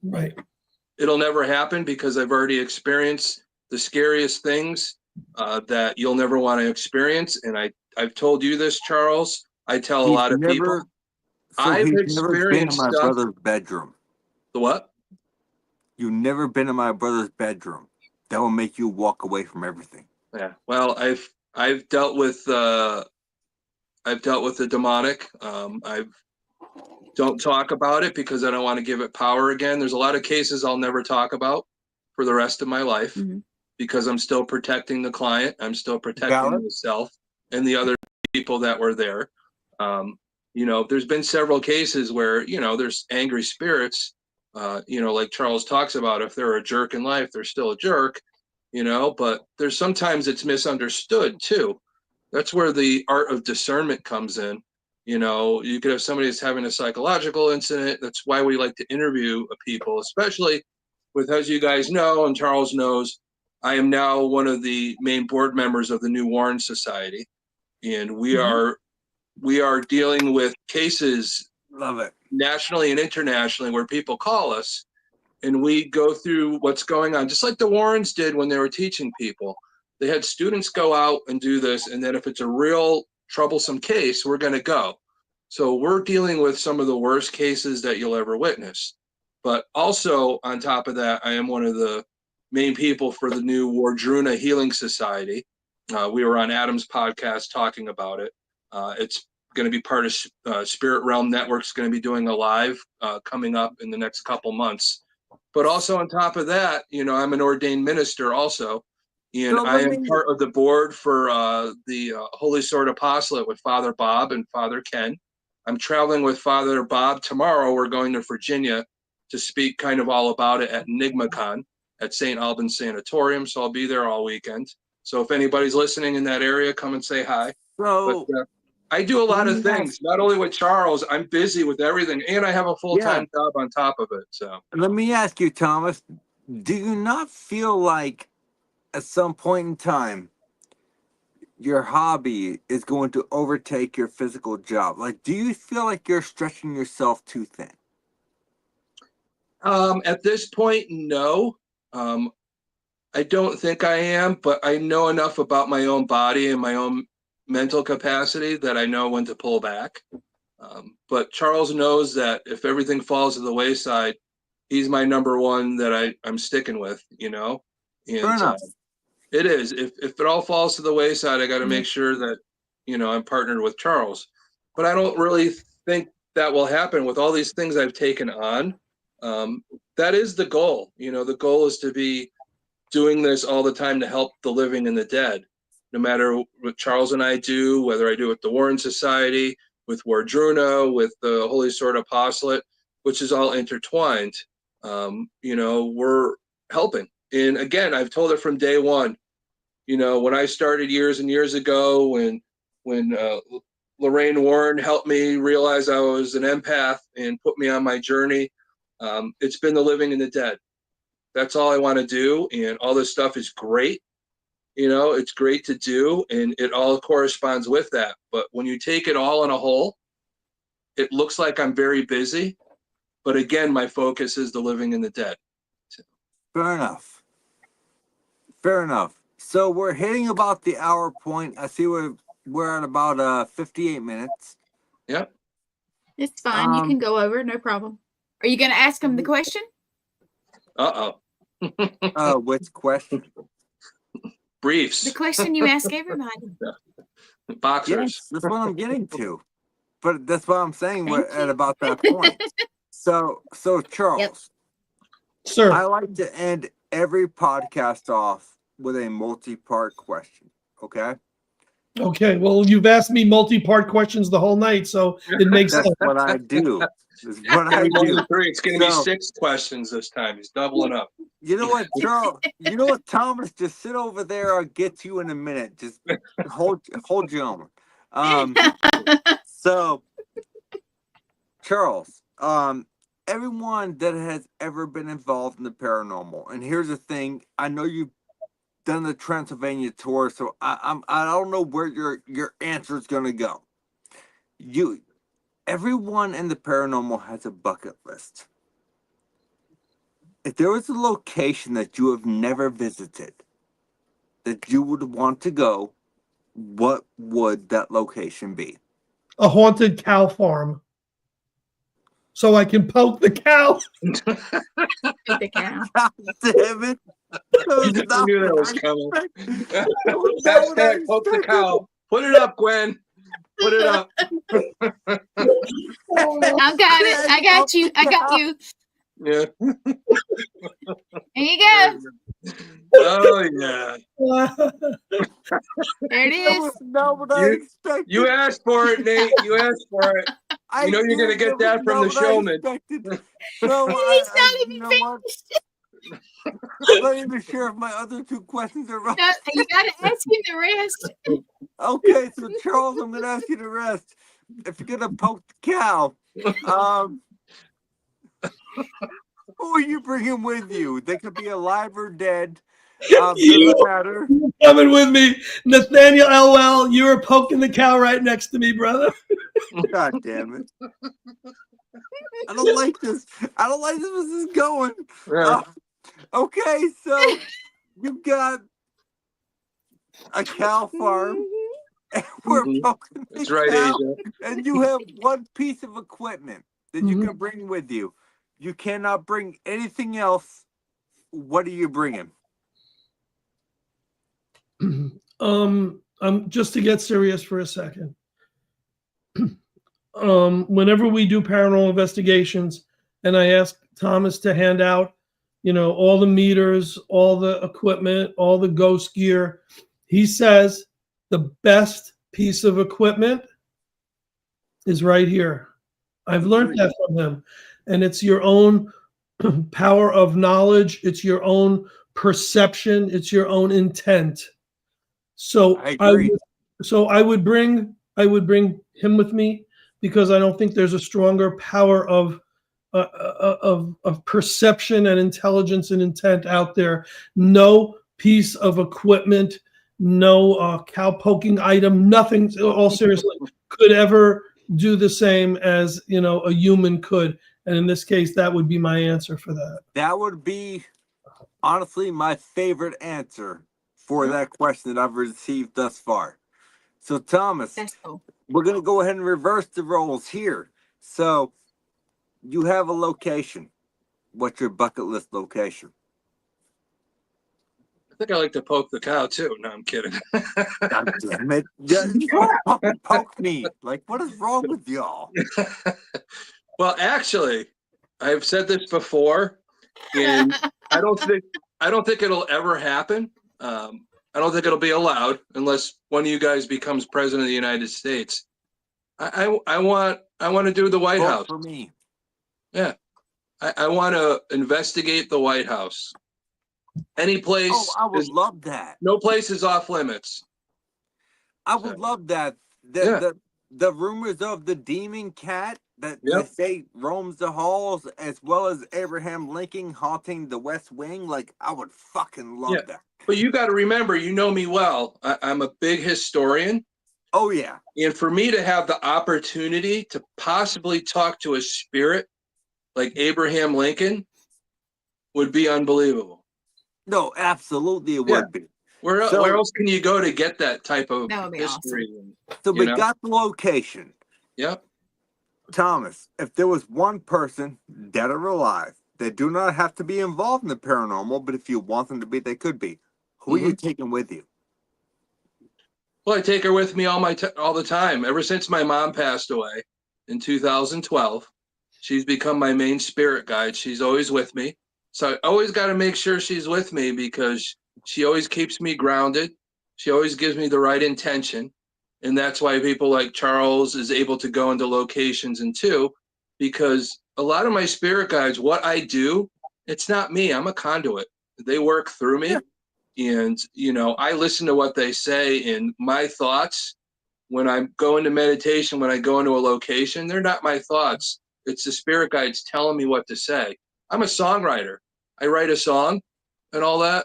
Right. It'll never happen because I've already experienced the scariest things that you'll never want to experience. And I've told you this, Charles. I tell a lot of people. So I've he's never been in experienced my stuff. brother's bedroom. The what? You've never been in my brother's bedroom. That will make you walk away from everything. Yeah. Well, I've dealt with the demonic. I don't talk about it because I don't want to give it power again. There's a lot of cases I'll never talk about for the rest of my life because I'm still protecting the client. I'm still protecting myself and the other people that were there. You know, there's been several cases where, you know, there's angry spirits, you know, like Charles talks about, if they're a jerk in life, they're still a jerk, you know, but there's sometimes it's misunderstood too. That's where the art of discernment comes in. You know, you could have somebody that's having a psychological incident. That's why we like to interview people, especially with, as you guys know, and Charles knows, I am now one of the main board members of the New Warren Society. And we are dealing with cases nationally and internationally where people call us and we go through what's going on, just like the Warrens did when they were teaching people. They had students go out and do this, and then if it's a real troublesome case, we're going to go. So we're dealing with some of the worst cases that you'll ever witness. But also on top of that, I am one of the main people for the new Wardruna Healing Society. We were on Adam's podcast talking about it. It's going to be part of Spirit Realm Network's going to be doing a live coming up in the next couple months. But also on top of that, you know, I'm an ordained minister also. And I am part of the board for the Holy Sword Apostolate with Father Bob and Father Ken. I'm traveling with Father Bob tomorrow. We're going to Virginia to speak kind of all about it at EnigmaCon at St. Albans Sanatorium. So I'll be there all weekend. So if anybody's listening in that area, come and say hi. So But I do a lot of things, not only with Charles. I'm busy with everything, and I have a full-time job on top of it. So let me ask you, Thomas, do you not feel like at some point in time your hobby is going to overtake your physical job? Like, do you feel like you're stretching yourself too thin? at this point, no. I don't think I am, but I know enough about my own body and my own mental capacity that I know when to pull back. But Charles knows that if everything falls to the wayside, he's my number one that I'm sticking with, you know? Fair And enough. it is. If it all falls to the wayside, I got to make sure that, you know, I'm partnered with Charles. But I don't really think that will happen with all these things I've taken on. That is the goal. You know, the goal is to be doing this all the time to help the living and the dead. No matter what Charles and I do, whether I do it with the Warren Society, with Wardruna, with the Holy Sword Apostolate, which is all intertwined, you know, we're helping. And again, I've told it from day one. You know, when I started years and years ago, when Lorraine Warren helped me realize I was an empath and put me on my journey, it's been the living and the dead. That's all I want to do, and all this stuff is great. You know, it's great to do, and it all corresponds with that. But when you take it all in a whole, it looks like I'm very busy. But again, my focus is the living and the dead. Fair enough. Fair enough. So we're hitting about the hour point. I see we're at about 58 minutes. Yep. It's fine. You can go over, no problem. Are you going to ask him the question? Which question? Briefs. The question you ask everybody. Boxers. Yes, that's what I'm getting to. But that's what I'm saying. We're Thank at you. about that point. So Charles, Yep. Sir. I like to end every podcast off with a multi-part question. Okay. Okay, well, you've asked me multi-part questions the whole night, so it makes That's sense. what I do. That's what I do. It's going to be 6 questions this time. He's doubling up. You know what, Charles? You know what, Thomas? Just sit over there. I'll get to you in a minute. Just hold your own. So, Charles, everyone that has ever been involved in the paranormal, and here's the thing: I know you've done the Transylvania tour, so I don't know where your answer is gonna go. Everyone in the paranormal has a bucket list. If there was a location that you have never visited that you would want to go, what would that location be? A haunted cow farm. So I can poke the cow. The cow. God damn it. I knew that was coming. Hashtag poke the cow. Put it up, Gwen. Put it up. I got it. I got you. I got you. Yeah. There you go. Oh, yeah. There it is. Not what I expected. You asked for it, Nate. You asked for it. You know you're going to get that from the Showman. So He's not even finished. I'm not even sure if my other 2 questions are right. No, you got to ask him the rest. Okay, so Charles, I'm going to ask you the rest. If you're going to poke the cow, who are you bringing with you? They could be alive or dead. Doesn't matter. Coming with me, Nathaniel Elwell. You were poking the cow right next to me, brother. God damn it! I don't like this. I don't like this. This is going. Yeah. Okay, so you've got a cow farm. And we're poking the That's right, cow, Asia. and you have one piece of equipment that you can bring with you. You cannot bring anything else. What are you bringing? Just to get serious for a second. Whenever we do paranormal investigations, and I ask Thomas to hand out, all the meters, all the equipment, all the ghost gear, he says the best piece of equipment is right here. I've learned that from him. And it's your own power of knowledge. It's your own perception. It's your own intent. So I agree. I would bring him with me because I don't think there's a stronger power of perception and intelligence and intent out there. No piece of equipment, no cow poking item, nothing. All seriously, could ever do the same as a human could. And in this case, that would be my answer for that. That would be honestly my favorite answer for that question that I've received thus far. So Thomas, That's cool. we're gonna go ahead and reverse the roles here. So you have a location. What's your bucket list location? I think I like to poke the cow too. No, I'm kidding. God damn it. Poke me. Like, what is wrong with y'all? Well, actually, I've said this before, and I don't think it'll ever happen. I don't think it'll be allowed unless one of you guys becomes president of the United States. I want to do the White Vote House. for me. Yeah, I want to investigate the White House. Any place. Oh, I would love that. No place is off limits. I would love that. The rumors of the demon cat that they say roams the halls, as well as Abraham Lincoln haunting the West Wing. Like, I would fucking love that. But you got to remember, you know me well. I'm a big historian. Oh, yeah. And for me to have the opportunity to possibly talk to a spirit like Abraham Lincoln would be unbelievable. No, absolutely it would be. Where else can you go to get that type of history? Awesome. So we got the location. Yep. Thomas, if there was one person, dead or alive, they do not have to be involved in the paranormal, but if you want them to be, they could be. Who are you taking with you? Well, I take her with me all the time. Ever since my mom passed away in 2012, she's become my main spirit guide. She's always with me. So I always got to make sure she's with me because she always keeps me grounded. She always gives me the right intention. And that's why people like Charles is able to go into locations because a lot of my spirit guides, what I do, it's not me. I'm a conduit. They work through me. Yeah. And, I listen to what they say, and my thoughts, when I go into meditation, when I go into a location, they're not my thoughts. It's the spirit guides telling me what to say. I'm a songwriter. I write a song and all that.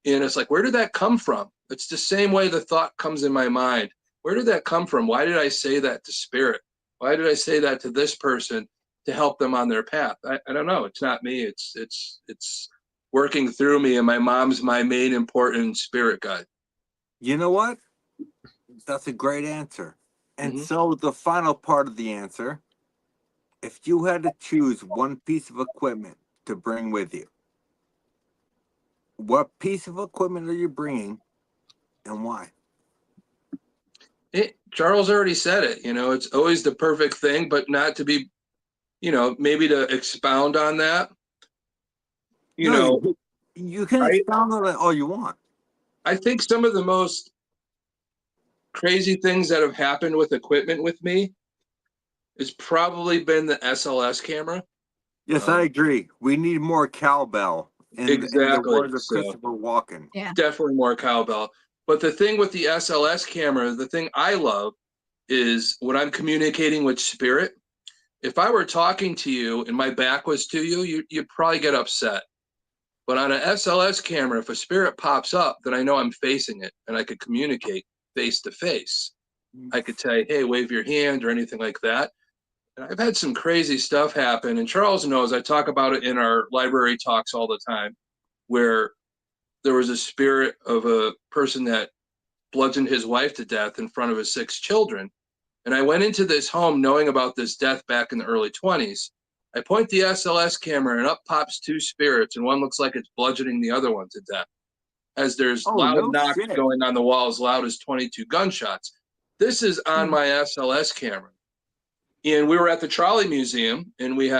And it's like, where did that come from? It's the same way the thought comes in my mind. Where did that come from? Why did I say that to spirit? Why did I say that to this person to help them on their path? I don't know. It's not me. It's working through me, and my mom's my main important spirit guide. You know what? That's a great answer. And so the final part of the answer, if you had to choose one piece of equipment to bring with you, what piece of equipment are you bringing and why? Charles already said it. It's always the perfect thing, but not to be, maybe to expound on that. You can expound on it all you want. I think some of the most crazy things that have happened with equipment with me has probably been the SLS camera. Yes, I agree. We need more cowbell in the words of Christopher Walken. Yeah. Definitely more cowbell. But the thing with the SLS camera, the thing I love is when I'm communicating with spirit, if I were talking to you and my back was to you, you'd probably get upset. But on an SLS camera, if a spirit pops up, then I know I'm facing it and I could communicate face to face. I could say, hey, wave your hand or anything like that. And I've had some crazy stuff happen. And Charles knows, I talk about it in our library talks all the time, where there was a spirit of a person that bludgeoned his wife to death in front of his 6 children. And I went into this home knowing about this death back in the early 20s. I point the SLS camera and up pops 2 spirits, and one looks like it's bludgeoning the other one to death. As there's loud knocks going on the wall as loud as 22 gunshots. This is on my SLS camera. And we were at the Trolley Museum, and we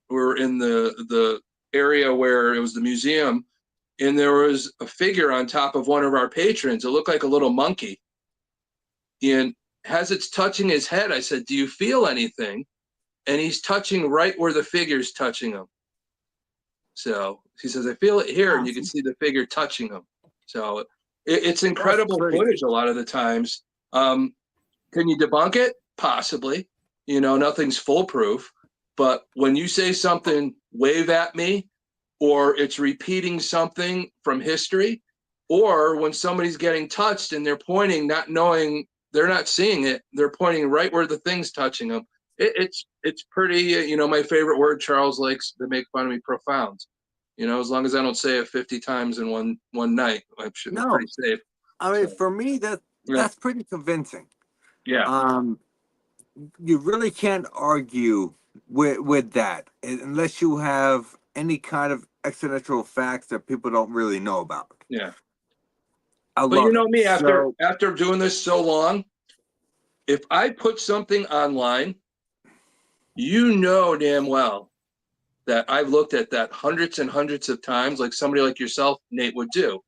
were in the area where it was the museum, and there was a figure on top of one of our patrons. It looked like a little monkey. And as it's touching his head, I said, "Do you feel anything?" And he's touching right where the figure's touching him. So he says, "I feel it here," and you can see the figure touching him. So it's incredible footage a lot of the times. Can you debunk it? Possibly. You know, nothing's foolproof. But when you say something, wave at me, or it's repeating something from history, or when somebody's getting touched and they're pointing, not knowing, they're not seeing it, they're pointing right where the thing's touching them. It's pretty, you know, my favorite word, Charles likes to make fun of me, profound. You know, as long as I don't say it 50 times in one night, I'm sure it's pretty safe. I mean, for me, that's pretty convincing. Yeah. You really can't argue with that unless you have any kind of exponential facts that people don't really know about. Yeah. But you know me, after doing this so long, if I put something online, you know damn well that I've looked at that hundreds and hundreds of times, like somebody like yourself, Nate, would do.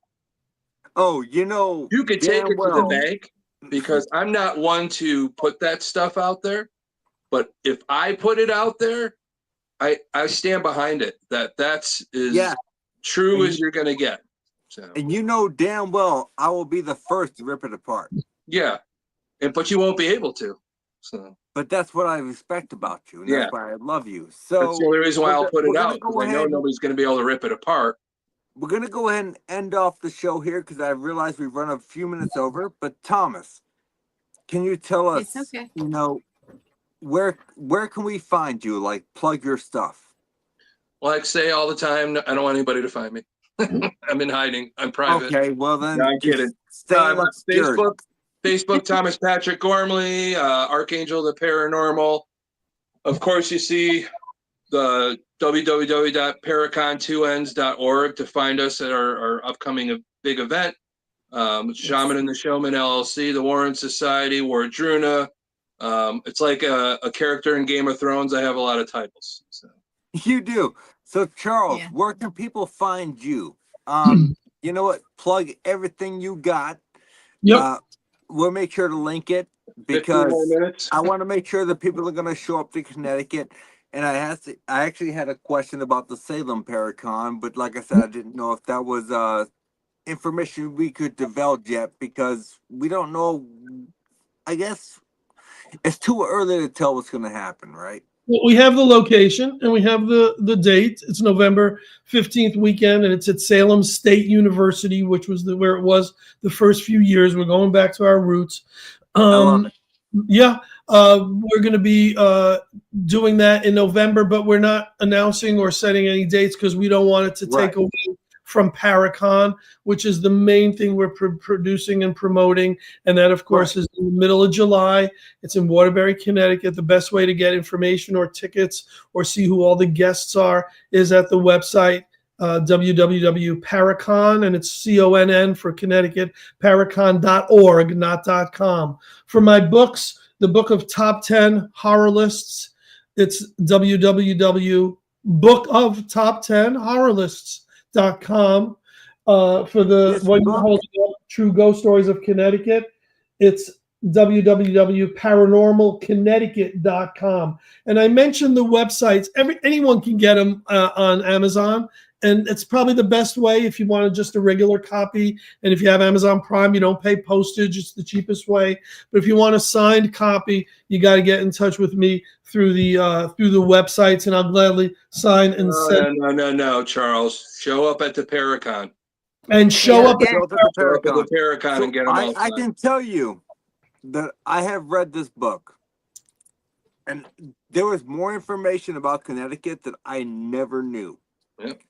Oh, you know, you could take it to the bank, because I'm not one to put that stuff out there. But if I put it out there, I stand behind it. That's as true as you're gonna get. So. And you know damn well I will be the first to rip it apart. Yeah, but you won't be able to. So. But that's what I respect about you, and that's why I love you. So that's the only reason why I'll put it out, because I know nobody's going to be able to rip it apart. We're going to go ahead and end off the show here, because I realize we've run a few minutes over. But Thomas, can you tell us, you know, where can we find you? Like, plug your stuff. Well, I say all the time, I don't want anybody to find me. I'm in hiding. I'm private. Okay, well then, no, I'm kidding. Facebook, Thomas Patrick Gormley, Archangel the Paranormal. Of course, you see the www.paracon2ns.org to find us at our upcoming big event. Shaman and the Showman LLC, the Warren Society, Wardruna. It's like a character in Game of Thrones. I have a lot of titles. So. You do. So, Charles, where can people find you? You know what? Plug everything you got. Yep. We'll make sure to link it, because I want to make sure that people are going to show up to Connecticut. And I actually had a question about the Salem Paracon, but like I said, I didn't know if that was information we could develop yet, because we don't know. I guess it's too early to tell what's going to happen, right? Well, we have the location and we have the date. It's November 15th weekend, and it's at Salem State University, which was where it was the first few years. We're going back to our roots. We're going to be doing that in November, but we're not announcing or setting any dates, because we don't want it to take away from Paracon, which is the main thing we're producing and promoting. And that, of course, is in the middle of July. It's in Waterbury, Connecticut. The best way to get information or tickets or see who all the guests are is at the website, www.paracon, and it's CONN for Connecticut, paracon.org, not .com. For my books, the book of top 10 horror lists, it's www.bookoftop10horrorlists.com. For the what you hold True Ghost Stories of Connecticut, it's www.paranormalconnecticut.com. And I mentioned the websites. Anyone can get them on Amazon, and it's probably the best way if you want just a regular copy. And if you have Amazon Prime, you don't pay postage. It's the cheapest way. But if you want a signed copy, you got to get in touch with me through the websites, and I'll gladly sign and send. No, Charles. Show up at the Paracon. And show up at the Paracon and get them all. I can tell you that I have read this book, and there was more information about Connecticut that I never knew. Yep.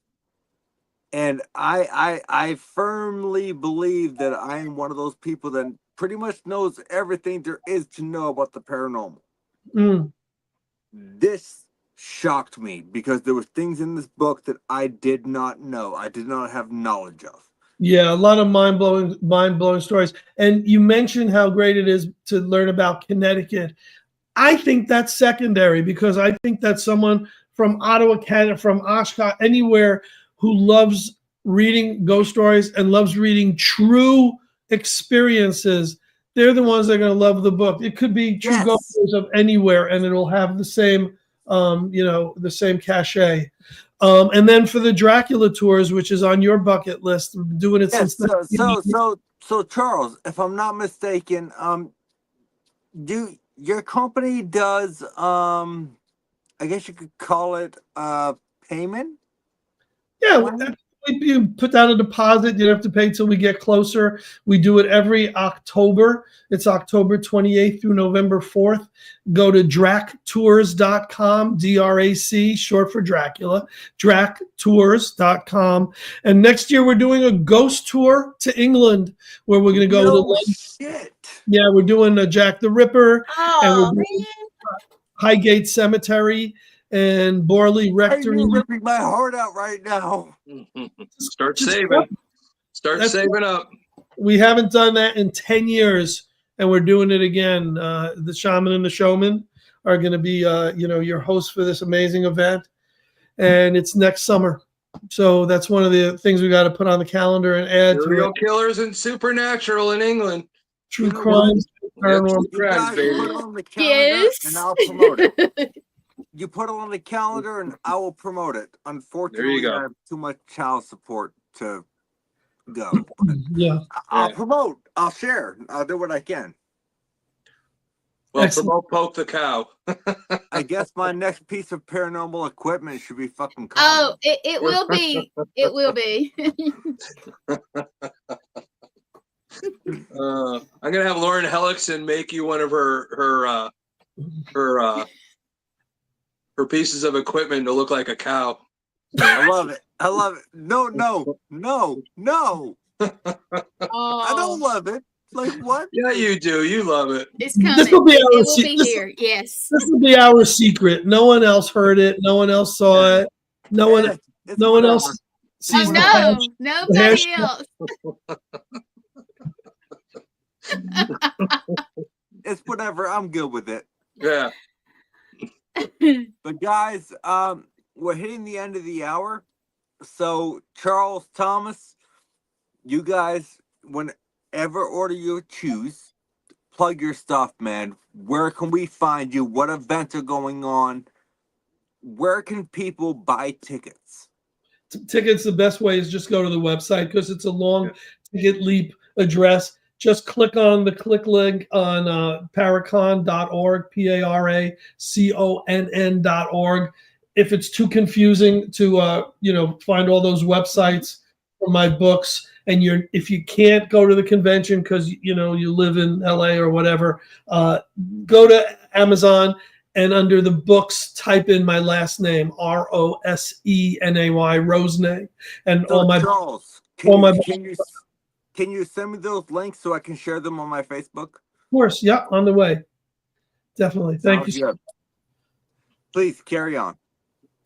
And I firmly believe that I am one of those people that pretty much knows everything there is to know about the paranormal. This shocked me, because there were things in this book that I did not know. I did not have knowledge of. Yeah, a lot of mind-blowing stories. And you mentioned how great it is to learn about Connecticut. I think that's secondary, because I think that someone from Ottawa, Canada, from Oshkosh, anywhere, who loves reading ghost stories and loves reading true experiences, they're the ones that are going to love the book. It could be true Yes. goers of anywhere, and it'll have the same, the same cachet. And then for the Dracula tours, which is on your bucket list, we've been doing it Yes. since. So Charles, if I'm not mistaken, your company does I guess you could call it payment? Yeah, you put down a deposit. You don't have to pay till we get closer. We do it every October. It's October 28th through November 4th. Go to dractours.com, DRAC, short for Dracula, dractours.com. And next year we're doing a ghost tour to England where we're going to go No to shit. Yeah, we're doing a Jack the Ripper, and we're Oh doing man. Highgate Cemetery and Borley Rectory. You're ripping my heart out right now. Start saving. Start saving up. We haven't done that in 10 years, and we're doing it again. The Shaman and the Showman are going to be, your hosts for this amazing event, and it's next summer. So that's one of the things we got to put on the calendar and add to Serial it. killers and supernatural in England. True crimes, paranormal. You guys baby. put it on the calendar Yes. and I'll promote it. You put it on the calendar and I will promote it. Unfortunately, go. I have too much child support to go. But Yeah. I'll promote. I'll share. I'll do what I can. Well, Excellent. promote Poke the Cow. I guess my next piece of paranormal equipment should be fucking Oh, it will be. It will be. I'm gonna have Lauren Hellickson make you one of her pieces of equipment to look like a cow. I love it. I love it. No. I don't love it. Like what? Yeah, you do. You love it. It's coming. This will be It our will se- be here. Yes. This will be our secret. No one else heard it. No one else saw it. No one else sees Oh the no, hash. nobody hashtag. else. It's whatever. I'm good with it. Yeah. But guys, we're hitting the end of the hour. So Charles, Thomas, you guys, whenever order you choose, plug your stuff, man. Where can we find you? What events are going on? Where can people buy tickets? Tickets, the best way is just go to the website because it's a long ticket leap address. Just click on the click link on paracon.org, PARACONN.org. If it's too confusing to find all those websites for my books, and if you can't go to the convention because you live in LA or whatever, go to Amazon and under the books type in my last name, Rosenay, Rosenay, and So all my Charles, all my. can you send me those links so I can share them on my Facebook? Of course, yeah, on the way. Definitely. Thank you. Good. Please carry on.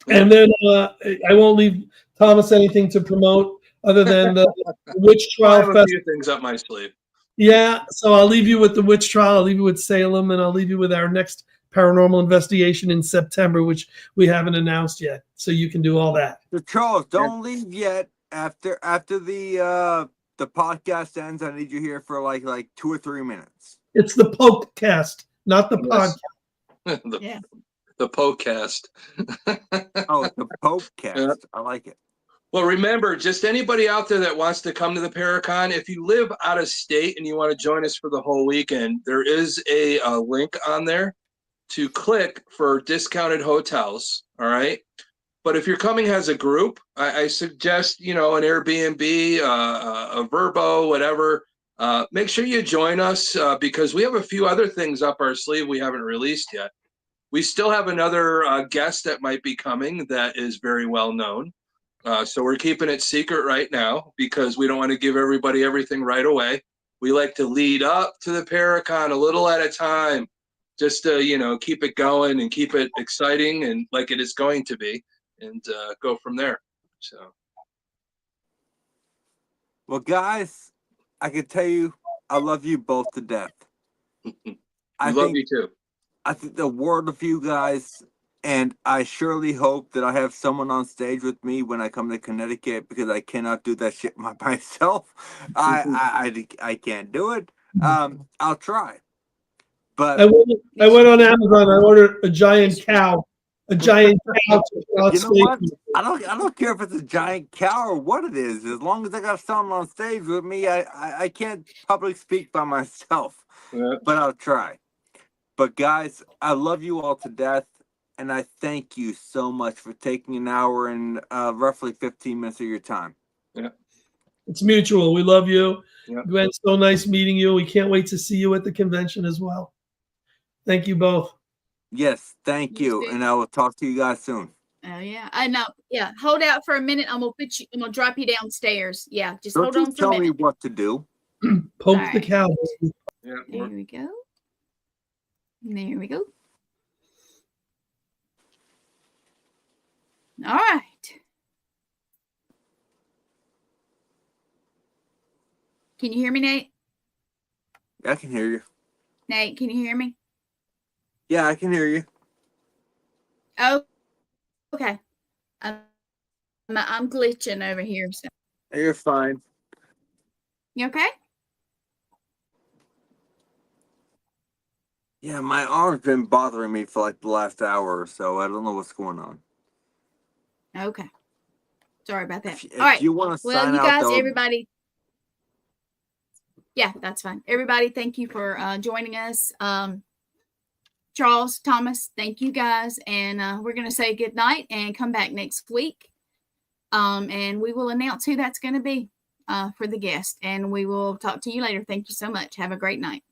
And then I won't leave Thomas anything to promote other than the Witch I Trial have a Festival. few things up my sleeve. Yeah, so I'll leave you with the Witch Trial. I'll leave you with Salem, and I'll leave you with our next paranormal investigation in September, which we haven't announced yet. So you can do all that. So Charles, don't leave yet. After the podcast ends, I need you here for like 2 or 3 minutes. It's the Pokecast, not the podcast. The Pokecast. Oh, the Pokecast. Yeah. I like it. Well, remember, just anybody out there that wants to come to the Paracon, if you live out of state and you want to join us for the whole weekend, there is a link on there to click for discounted hotels. All right. But if you're coming as a group, I suggest, an Airbnb, a Vrbo, whatever. Make sure you join us because we have a few other things up our sleeve we haven't released yet. We still have another guest that might be coming that is very well known. So we're keeping it secret right now because we don't want to give everybody everything right away. We like to lead up to the Paracon a little at a time, just to, keep it going and keep it exciting and like it is going to be, and go from there. So. Well, guys, I can tell you, I love you both to death. I love you too. I think the world of you guys, and I surely hope that I have someone on stage with me when I come to Connecticut because I cannot do that shit by myself. I can't do it. I'll try. But I went on Amazon. I ordered a giant cow. A giant cow. you know what? I don't care if it's a giant cow or what it is. As long as I got someone on stage with me, I can't public speak by myself. Yeah. But I'll try. But guys, I love you all to death, and I thank you so much for taking an hour and roughly 15 minutes of your time. Yeah. It's mutual. We love you. Yeah. Gwen, so nice meeting you. We can't wait to see you at the convention as well. Thank you both. Yes, thank you. And I will talk to you guys soon. Oh yeah, I know. Yeah, hold out for a minute. I'm gonna drop you downstairs. Yeah, just Don't hold you on for a tell me minute. what to do. Poke the Alright. cow. Yeah. There we go. There we go. All right. Can you hear me, Nate? I can hear you. Nate, can you hear me? Yeah, I can hear you. Oh, okay. I'm glitching over here. So. You're fine. You okay? Yeah, my arm's been bothering me for like the last hour or so. I don't know what's going on. Okay. Sorry about that. If All right. you want to Well, sign you out, guys, though, everybody. Yeah, that's fine. Everybody, thank you for joining us. Charles, Thomas, thank you guys. And we're going to say good night and come back next week. And we will announce who that's going to be for the guest. And we will talk to you later. Thank you so much. Have a great night.